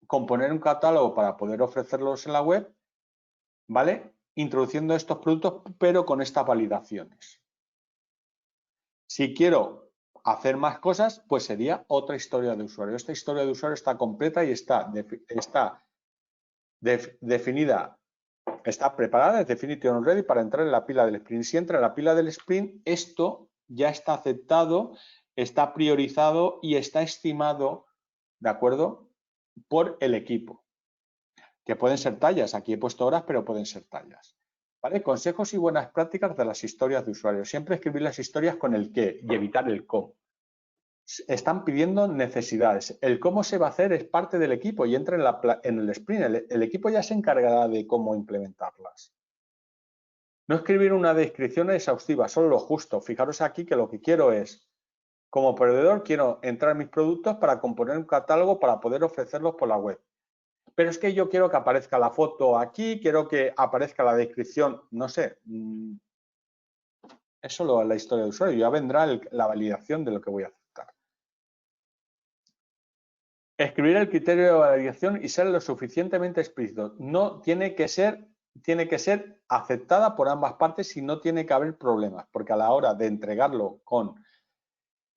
componer un catálogo para poder ofrecerlos en la web, ¿vale? Introduciendo estos productos, pero con estas validaciones. Si quiero hacer más cosas, pues sería otra historia de usuario. Esta historia de usuario está completa y está definida, está preparada, es definition ready para entrar en la pila del sprint. Si entra en la pila del sprint, esto ya está aceptado, está priorizado y está estimado, ¿de acuerdo?, por el equipo. Que pueden ser tallas, aquí he puesto horas, pero pueden ser tallas. ¿Vale? Consejos y buenas prácticas de las historias de usuario. Siempre escribir las historias con el qué y evitar el cómo. Están pidiendo necesidades. El cómo se va a hacer es parte del equipo y entra en el sprint. El equipo ya se encargará de cómo implementarlas. No escribir una descripción exhaustiva, solo lo justo. Fijaros aquí que lo que quiero es, como proveedor, quiero entrar en mis productos para componer un catálogo para poder ofrecerlos por la web. Pero es que yo quiero que aparezca la foto aquí, quiero que aparezca la descripción, no sé. Es solo la historia de usuario, ya vendrá la validación de lo que voy a aceptar. Escribir el criterio de validación y ser lo suficientemente explícito. No tiene que ser aceptada por ambas partes y no tiene que haber problemas, porque a la hora de entregarlo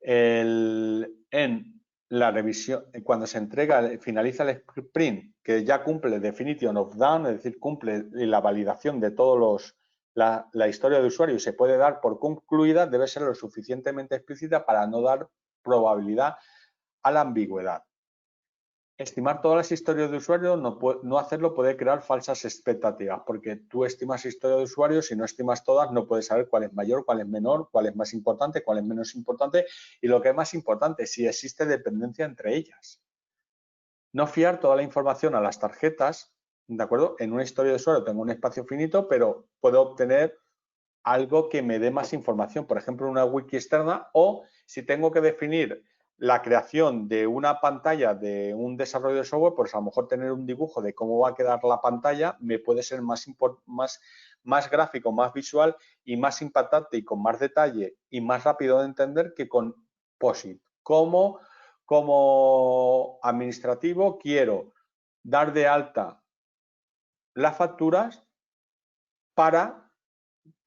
en la revisión, cuando se entrega, finaliza el sprint, que ya cumple el definition of done, es decir, cumple la validación de todos la historia de usuario y se puede dar por concluida, debe ser lo suficientemente explícita para no dar probabilidad a la ambigüedad. Estimar todas las historias de usuario, no hacerlo puede crear falsas expectativas, porque tú estimas historia de usuario, si no estimas todas, no puedes saber cuál es mayor, cuál es menor, cuál es más importante, cuál es menos importante y lo que es más importante, si existe dependencia entre ellas. No fiar toda la información a las tarjetas, ¿de acuerdo? En una historia de usuario tengo un espacio finito, pero puedo obtener algo que me dé más información, por ejemplo, una wiki externa o si tengo que definir la creación de una pantalla de un desarrollo de software, pues a lo mejor tener un dibujo de cómo va a quedar la pantalla me puede ser más gráfico, más visual y más impactante y con más detalle y más rápido de entender que con POSIT. Como administrativo quiero dar de alta las facturas para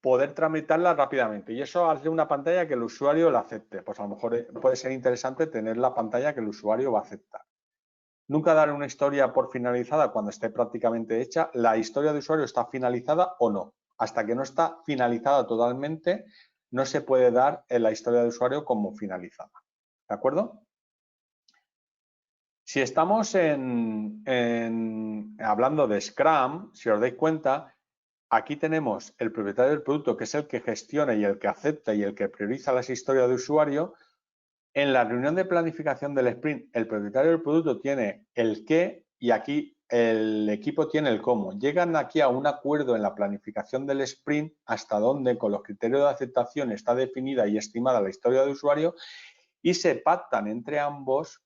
poder tramitarla rápidamente. Y eso hace una pantalla que el usuario la acepte. Pues a lo mejor puede ser interesante tener la pantalla que el usuario va a aceptar. Nunca dar una historia por finalizada cuando esté prácticamente hecha. La historia de usuario está finalizada o no. Hasta que no está finalizada totalmente, no se puede dar en la historia de usuario como finalizada. ¿De acuerdo? Si estamos hablando de Scrum, si os dais cuenta, aquí tenemos el propietario del producto, que es el que gestiona y el que acepta y el que prioriza las historias de usuario. En la reunión de planificación del sprint, el propietario del producto tiene el qué y aquí el equipo tiene el cómo. Llegan aquí a un acuerdo en la planificación del sprint hasta donde con los criterios de aceptación está definida y estimada la historia de usuario y se pactan entre ambos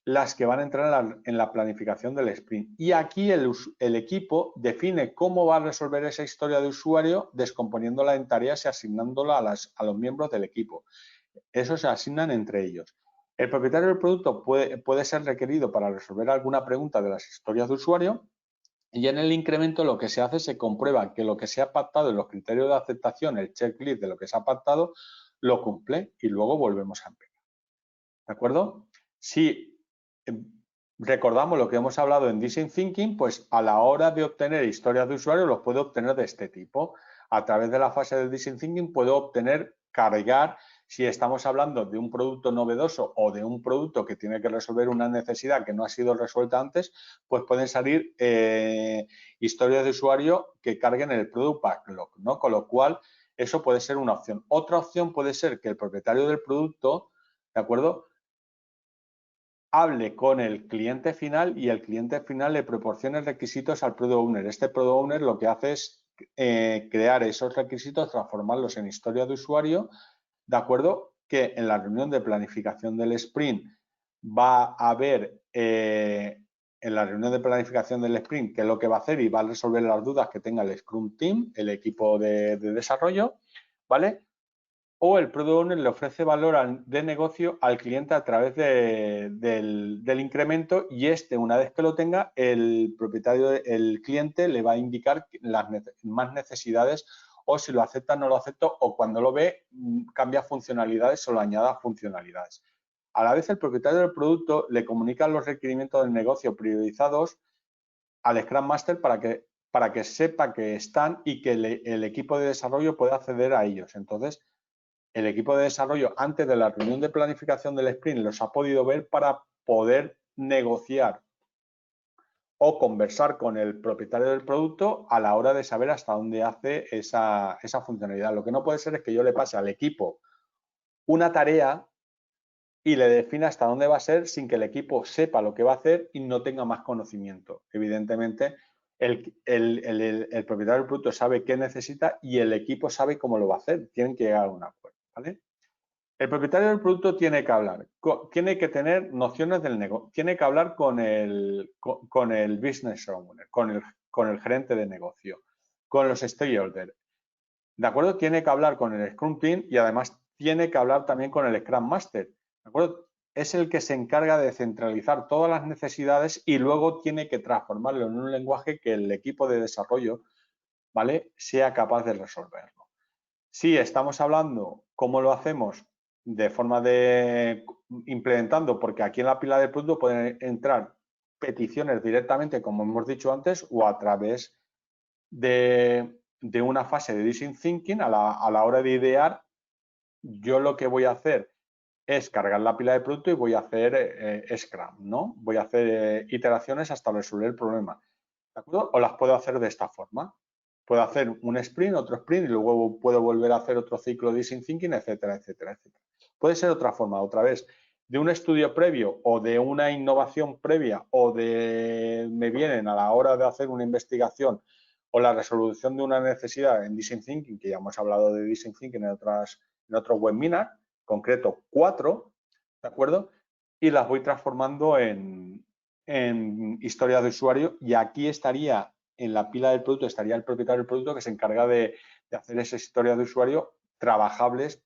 las que van a entrar en la planificación del sprint. Y aquí el equipo define cómo va a resolver esa historia de usuario descomponiéndola en tareas y asignándola a los miembros del equipo. Eso se asignan entre ellos. El propietario del producto puede ser requerido para resolver alguna pregunta de las historias de usuario y en el incremento lo que se hace se comprueba que lo que se ha pactado en los criterios de aceptación, el checklist de lo que se ha pactado, lo cumple y luego volvemos a empezar. ¿De acuerdo? Si recordamos lo que hemos hablado en Design Thinking, pues a la hora de obtener historias de usuario los puedo obtener de este tipo. A través de la fase de Design Thinking puedo obtener, cargar, si estamos hablando de un producto novedoso o de un producto que tiene que resolver una necesidad que no ha sido resuelta antes, pues pueden salir historias de usuario que carguen el Product Backlog, ¿no? Con lo cual, eso puede ser una opción. Otra opción puede ser que el propietario del producto, ¿de acuerdo?, hable con el cliente final y el cliente final le proporcione requisitos al Product Owner. Este Product Owner lo que hace es crear esos requisitos, transformarlos en historia de usuario, ¿de acuerdo? Que en la reunión de planificación del sprint va a ver en la reunión de planificación del sprint qué es lo que va a hacer y va a resolver las dudas que tenga el Scrum Team, el equipo de desarrollo, ¿vale? O el Product Owner le ofrece valor de negocio al cliente a través del incremento y una vez que lo tenga, el propietario, el cliente le va a indicar las más necesidades o si lo acepta o no lo acepta o cuando lo ve cambia funcionalidades o lo añada funcionalidades. A la vez el propietario del producto le comunica los requerimientos del negocio priorizados al Scrum Master para que sepa que están y que el equipo de desarrollo pueda acceder a ellos. Entonces, el equipo de desarrollo antes de la reunión de planificación del sprint los ha podido ver para poder negociar o conversar con el propietario del producto a la hora de saber hasta dónde hace esa funcionalidad. Lo que no puede ser es que yo le pase al equipo una tarea y le defina hasta dónde va a ser sin que el equipo sepa lo que va a hacer y no tenga más conocimiento. Evidentemente, el propietario del producto sabe qué necesita y el equipo sabe cómo lo va a hacer. Tienen que llegar a un acuerdo, ¿vale? El propietario del producto tiene que hablar, tiene que tener nociones del negocio, tiene que hablar con el business owner, con el gerente de negocio, con los stakeholders. ¿De acuerdo? Tiene que hablar con el Scrum Team y además tiene que hablar también con el Scrum Master. ¿De acuerdo? Es el que se encarga de centralizar todas las necesidades y luego tiene que transformarlo en un lenguaje que el equipo de desarrollo, ¿vale?, sea capaz de resolverlo. Si estamos hablando cómo lo hacemos de forma de implementando, porque aquí en la pila de producto pueden entrar peticiones directamente, como hemos dicho antes, o a través de una fase de design thinking a la hora de idear. Yo lo que voy a hacer es cargar la pila de producto y voy a hacer Scrum, ¿no? Voy a hacer iteraciones hasta resolver el problema, ¿de acuerdo? O las puedo hacer de esta forma. Puedo hacer un sprint, otro sprint y luego puedo volver a hacer otro ciclo de design thinking, etcétera, etcétera, etcétera. Puede ser otra forma, otra vez, de un estudio previo o de una innovación previa o me vienen a la hora de hacer una investigación o la resolución de una necesidad en design thinking, que ya hemos hablado de design thinking en otros webinars, concreto 4, ¿de acuerdo? Y las voy transformando en historia de usuario y aquí estaría en la pila del producto, estaría el propietario del producto que se encarga de hacer esa historia de usuario trabajables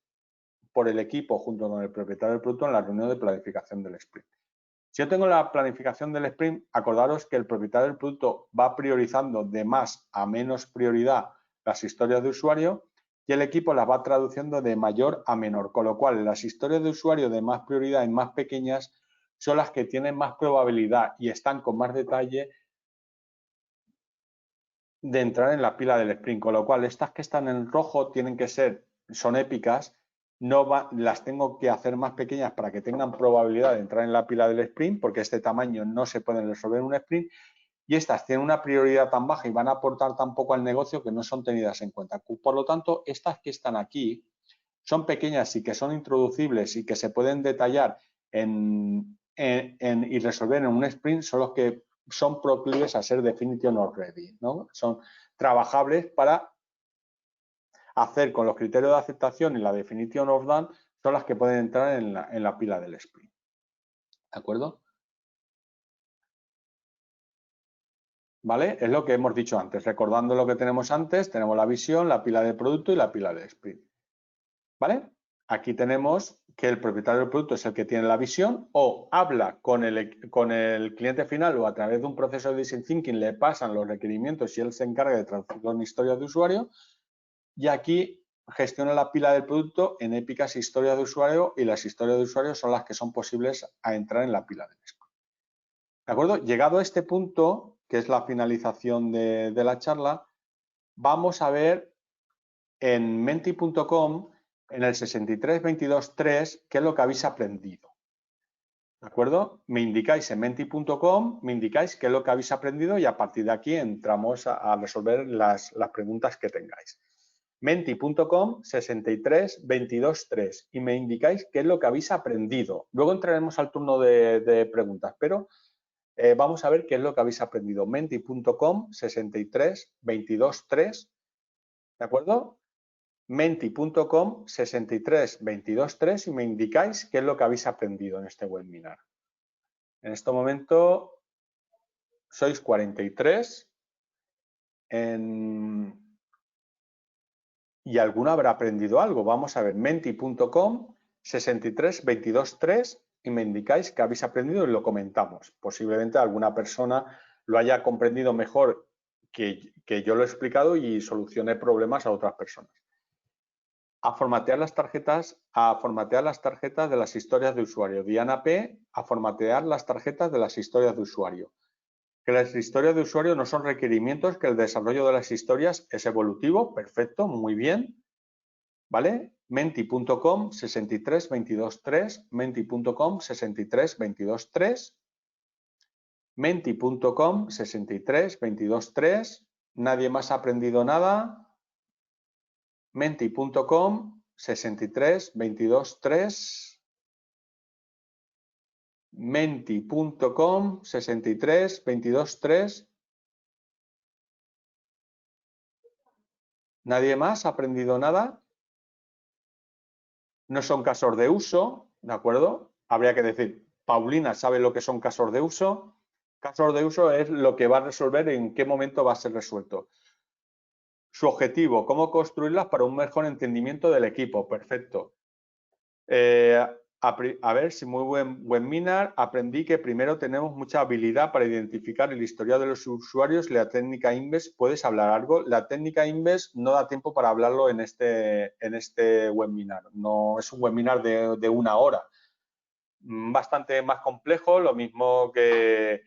por el equipo junto con el propietario del producto en la reunión de planificación del sprint. Si yo tengo la planificación del sprint, acordaros que el propietario del producto va priorizando de más a menos prioridad las historias de usuario y el equipo las va traduciendo de mayor a menor, con lo cual las historias de usuario de más prioridad y más pequeñas son las que tienen más probabilidad y están con más detalle de entrar en la pila del sprint, con lo cual estas que están en rojo tienen que ser, son épicas, las tengo que hacer más pequeñas para que tengan probabilidad de entrar en la pila del sprint, porque este tamaño no se pueden resolver en un sprint, y estas tienen una prioridad tan baja y van a aportar tan poco al negocio que no son tenidas en cuenta. Por lo tanto, estas que están aquí son pequeñas y que son introducibles y que se pueden detallar y resolver en un sprint son los que son proclives a ser definition of ready, ¿no? Son trabajables para hacer con los criterios de aceptación y la definition of done, son las que pueden entrar en la pila del sprint. ¿De acuerdo? ¿Vale? Es lo que hemos dicho antes. Recordando lo que tenemos antes, tenemos la visión, la pila de producto y la pila de sprint. ¿Vale? Aquí tenemos que el propietario del producto es el que tiene la visión o habla con el cliente final o a través de un proceso de design thinking le pasan los requerimientos y él se encarga de traducirlo en historias de usuario. Y aquí gestiona la pila del producto en épicas historias de usuario y las historias de usuario son las que son posibles a entrar en la pila del sprint. ¿De acuerdo? Llegado a este punto, que es la finalización de la charla, vamos a ver en menti.com, en el 6322.3, qué es lo que habéis aprendido. ¿De acuerdo? Me indicáis en menti.com, me indicáis qué es lo que habéis aprendido y a partir de aquí entramos a resolver las preguntas que tengáis. Menti.com 6322.3 y me indicáis qué es lo que habéis aprendido. Luego entraremos al turno de preguntas, pero vamos a ver qué es lo que habéis aprendido. Menti.com 6322.3, ¿de acuerdo? Menti.com 6322.3 y me indicáis qué es lo que habéis aprendido en este webinar. En este momento sois 43 y alguno habrá aprendido algo. Vamos a ver, menti.com 6322.3 y me indicáis que habéis aprendido y lo comentamos. Posiblemente alguna persona lo haya comprendido mejor que yo lo he explicado y solucione problemas a otras personas. A formatear las tarjetas de las historias de usuario. Diana P, a formatear las tarjetas de las historias de usuario. Que las historias de usuario no son requerimientos, que el desarrollo de las historias es evolutivo. Perfecto, muy bien. ¿Vale? Menti.com 6322.3, Menti.com 6322.3, Menti.com 6322.3. Nadie más ha aprendido nada. Menti.com 6322.3, Menti.com 6322.3. ¿Nadie más ha aprendido nada? No son casos de uso, ¿de acuerdo? Habría que decir, Paulina sabe lo que son casos de uso. Casos de uso es lo que va a resolver en qué momento va a ser resuelto. Su objetivo, cómo construirlas para un mejor entendimiento del equipo. Perfecto. A ver, si muy buen webinar, aprendí que primero tenemos mucha habilidad para identificar el historial de los usuarios. La técnica Inves, ¿puedes hablar algo? La técnica Inves no da tiempo para hablarlo en este webinar. No es un webinar de 1 hora. Bastante más complejo, lo mismo que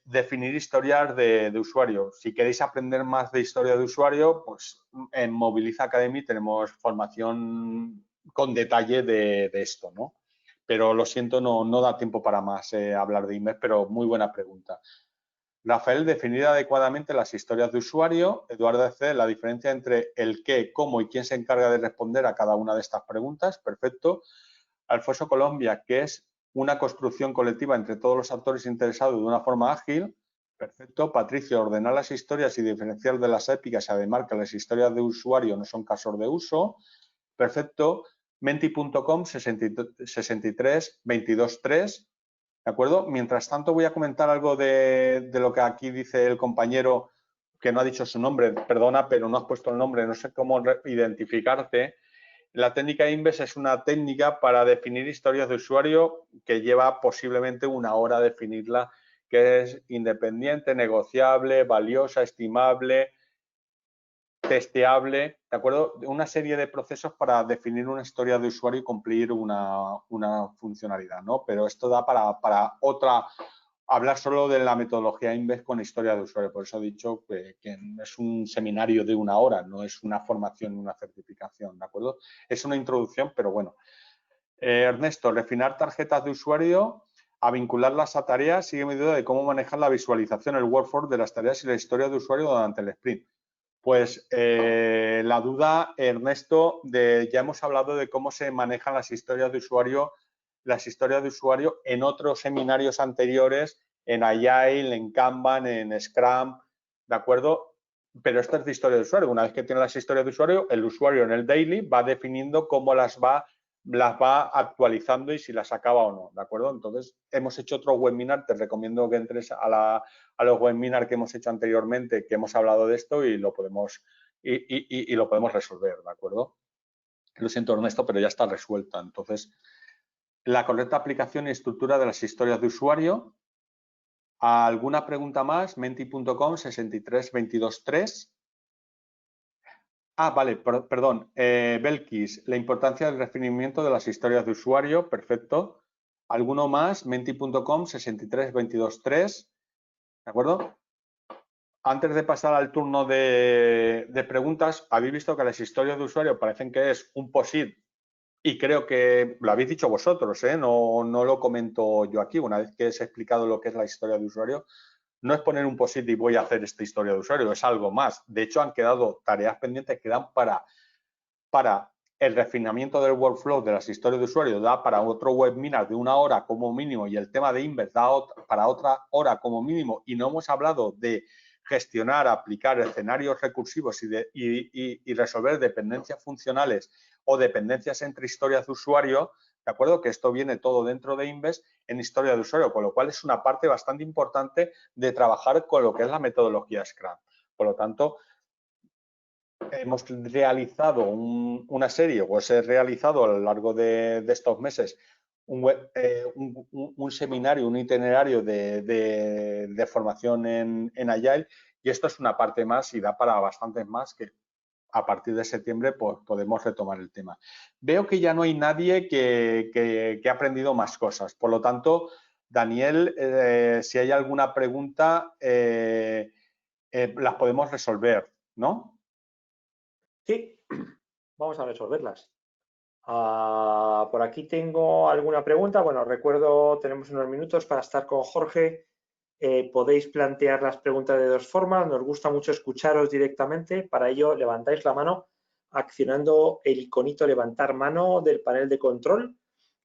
definir historias de usuario. Si queréis aprender más de historia de usuario, pues en Moviliza Academy tenemos formación con detalle de esto, ¿no? Pero lo siento, no da tiempo para más hablar de Inves, pero muy buena pregunta. Rafael, definir adecuadamente las historias de usuario. Eduardo C, la diferencia entre el qué, cómo y quién se encarga de responder a cada una de estas preguntas. Perfecto. Alfonso Colombia, ¿qué es una construcción colectiva entre todos los actores interesados de una forma ágil? Perfecto. Patricio, ordenar las historias y diferenciar de las épicas, además que las historias de usuario no son casos de uso. Perfecto. Menti.com 6322.3. ¿De acuerdo? Mientras tanto, voy a comentar algo de lo que aquí dice el compañero que no ha dicho su nombre. Perdona, pero no has puesto el nombre. No sé cómo identificarte. La técnica Inves es una técnica para definir historias de usuario que lleva posiblemente 1 hora definirla, que es independiente, negociable, valiosa, estimable, testeable, ¿de acuerdo? Una serie de procesos para definir una historia de usuario y cumplir una funcionalidad, ¿no? Pero esto da para otra, hablar solo de la metodología Inves con historia de usuario. Por eso he dicho que es un seminario de 1 hora, no es una formación, una certificación, ¿de acuerdo? Es una introducción, pero bueno. Ernesto, refinar tarjetas de usuario a vincularlas a tareas, sigue mi duda de cómo manejar la visualización, el workflow de las tareas y la historia de usuario durante el sprint. Pues la duda, Ernesto, ya hemos hablado de cómo se manejan las historias de usuario en otros seminarios anteriores, en Agile, en Kanban, en Scrum, ¿de acuerdo? Pero esto es de historia de usuario. Una vez que tiene las historias de usuario, el usuario en el daily va definiendo cómo las va actualizando y si las acaba o no, ¿de acuerdo? Entonces, hemos hecho otro webinar, te recomiendo que entres a los webinars que hemos hecho anteriormente, que hemos hablado de esto y lo podemos, lo podemos resolver, ¿de acuerdo? Lo siento, Ernesto, pero ya está resuelta. Entonces, la correcta aplicación y estructura de las historias de usuario. ¿Alguna pregunta más? Menti.com 63223. Vale, perdón. Belkis, la importancia del refinamiento de las historias de usuario. Perfecto. ¿Alguno más? Menti.com 63223. ¿De acuerdo? Antes de pasar al turno de preguntas, habéis visto que las historias de usuario parecen que es un POSIT y creo que lo habéis dicho vosotros, ¿eh? No lo comento yo aquí. Una vez que os he explicado lo que es la historia de usuario, no es poner un POSIT y voy a hacer esta historia de usuario, es algo más. De hecho, han quedado tareas pendientes que dan para el refinamiento del workflow de las historias de usuario, da para otro webinar de 1 hora como mínimo y el tema de Inverse da para otra hora como mínimo y no hemos hablado de gestionar, aplicar escenarios recursivos y resolver dependencias funcionales o dependencias entre historias de usuario, ¿de acuerdo? Que esto viene todo dentro de Inves en historia de usuario, con lo cual es una parte bastante importante de trabajar con lo que es la metodología Scrum. Por lo tanto, hemos realizado una serie, o os he realizado a lo largo de estos meses un seminario, un itinerario de formación en Agile, y esto es una parte más y da para bastantes más que a partir de septiembre pues, podemos retomar el tema. Veo que ya no hay nadie que ha aprendido más cosas. Por lo tanto, Daniel, si hay alguna pregunta, las podemos resolver, ¿no? Sí, vamos a resolverlas. Por aquí tengo alguna pregunta. Bueno, recuerdo, tenemos unos minutos para estar con Jorge. Podéis plantear las preguntas de 2 formas. Nos gusta mucho escucharos directamente. Para ello, levantáis la mano accionando el iconito levantar mano del panel de control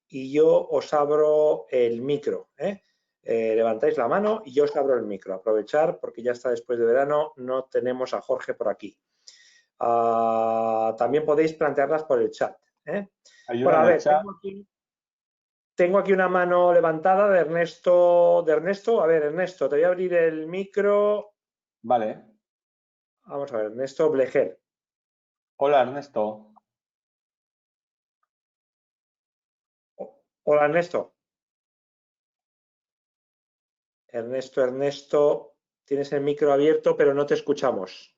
y yo os abro el micro. Levantáis la mano y yo os abro el micro. Aprovechar porque ya está después de verano, no tenemos a Jorge por aquí. También podéis plantearlas por el chat. Bueno, a ver, tengo aquí una mano levantada de Ernesto. A ver, Ernesto, te voy a abrir el micro. Vale. Vamos a ver, Ernesto Blejer. Hola, Ernesto. Hola, Ernesto. Ernesto, tienes el micro abierto, pero no te escuchamos.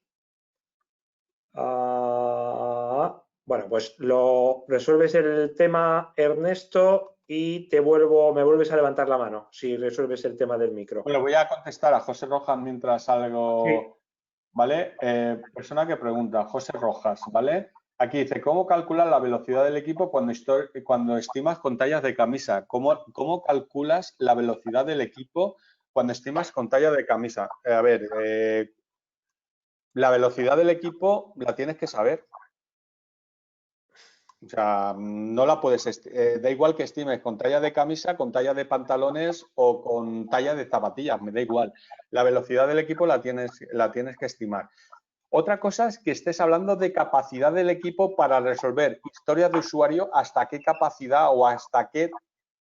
Bueno, pues lo resuelves el tema, Ernesto, y me vuelves a levantar la mano si resuelves el tema del micro. Bueno, voy a contestar a José Rojas mientras salgo, Sí. ¿vale? Persona que pregunta, José Rojas, ¿vale? Aquí dice, ¿cómo calculas la velocidad del equipo cuando estimas con tallas de camisa? ¿Cómo calculas la velocidad del equipo cuando estimas con talla de camisa? A ver, la velocidad del equipo la tienes que saber. O sea, no la puedes, da igual que estimes con talla de camisa, con talla de pantalones o con talla de zapatillas, me da igual. La velocidad del equipo la tienes que estimar. Otra cosa es que estés hablando de capacidad del equipo para resolver historias de usuario, hasta qué capacidad o hasta qué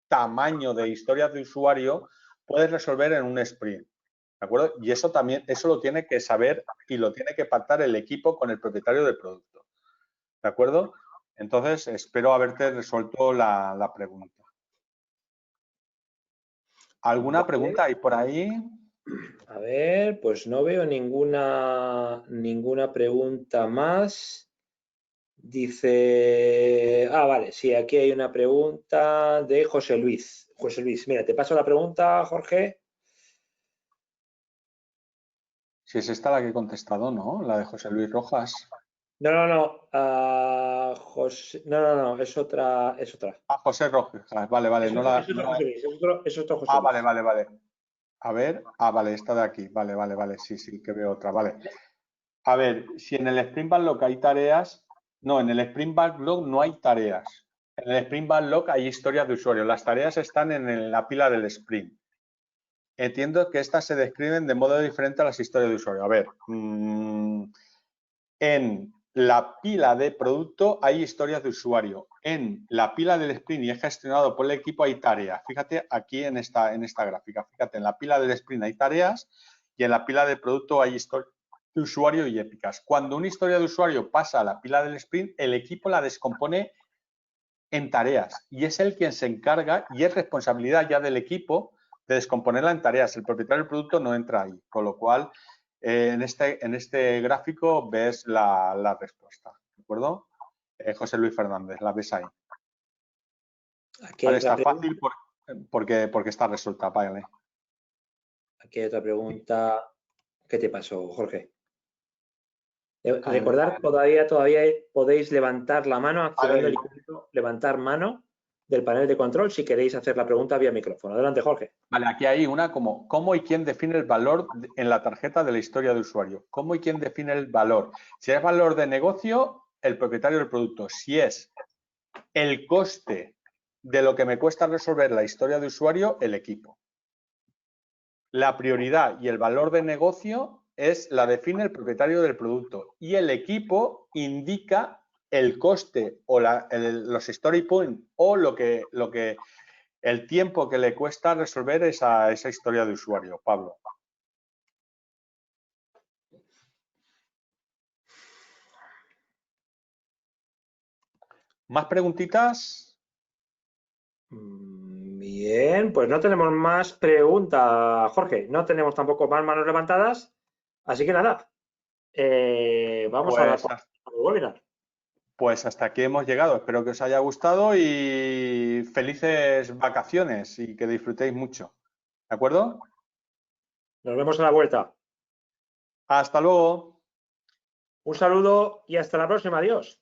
tamaño de historias de usuario puedes resolver en un sprint. ¿De acuerdo? Y eso también, eso lo tiene que saber y lo tiene que pactar el equipo con el propietario del producto. ¿De acuerdo? Entonces, espero haberte resuelto la pregunta. ¿Alguna pregunta hay por ahí? A ver, pues no veo ninguna pregunta más. Dice, vale, sí, aquí hay una pregunta de José Luis. José Luis, mira, te paso la pregunta, Jorge. Si es esta la que he contestado, ¿no? La de José Luis Rojas. No, no, no. José, no, es otra, es otra. Ah, José Rojas. Vale, vale. Es No otro, la, es otro no la- José Luis, es otro José Ah, vale, Luis. vale, vale. A ver. Ah, vale, esta de aquí. Vale, vale, vale. Sí, sí, que veo otra. Vale. A ver, si en el Sprint Backlog hay tareas. No, en el Sprint Backlog no hay tareas. En el Sprint Backlog hay historias de usuario. Las tareas están en la pila del sprint. Entiendo que estas se describen de modo diferente a las historias de usuario. A ver, en la pila de producto hay historias de usuario. En la pila del sprint y es gestionado por el equipo hay tareas. Fíjate aquí en esta gráfica. Fíjate, en la pila del sprint hay tareas y en la pila de producto hay historias de usuario y épicas. Cuando una historia de usuario pasa a la pila del sprint, el equipo la descompone en tareas y es él quien se encarga y es responsabilidad ya del equipo de descomponerla en tareas. El propietario del producto no entra ahí, con lo cual en este gráfico ves la respuesta, ¿de acuerdo? José Luis Fernández, la ves ahí. Aquí hay Vale, otra está pregunta. fácil porque está resuelta, vale. Aquí hay otra pregunta. ¿Qué te pasó, Jorge? A ver, Recordar, todavía podéis levantar la mano activando el icono levantar mano del panel de control si queréis hacer la pregunta vía micrófono. Adelante, Jorge. vale, aquí hay una como ¿cómo y quién define el valor en la tarjeta de la historia de usuario? ¿Cómo y quién define el valor? Si es valor de negocio, el propietario del producto. Si es el coste de lo que me cuesta resolver la historia de usuario, el equipo. La prioridad y el valor de negocio la define el propietario del producto y el equipo indica el coste o los story points o el tiempo que le cuesta resolver esa historia de usuario. Pablo. ¿Más preguntitas? Bien, pues no tenemos más preguntas, Jorge. No tenemos tampoco más manos levantadas. Así que nada, vamos a dar Pues, por el webinar. pues hasta aquí hemos llegado. Espero que os haya gustado y felices vacaciones y que disfrutéis mucho. ¿De acuerdo? Nos vemos a la vuelta. Hasta luego. Un saludo y hasta la próxima. Adiós.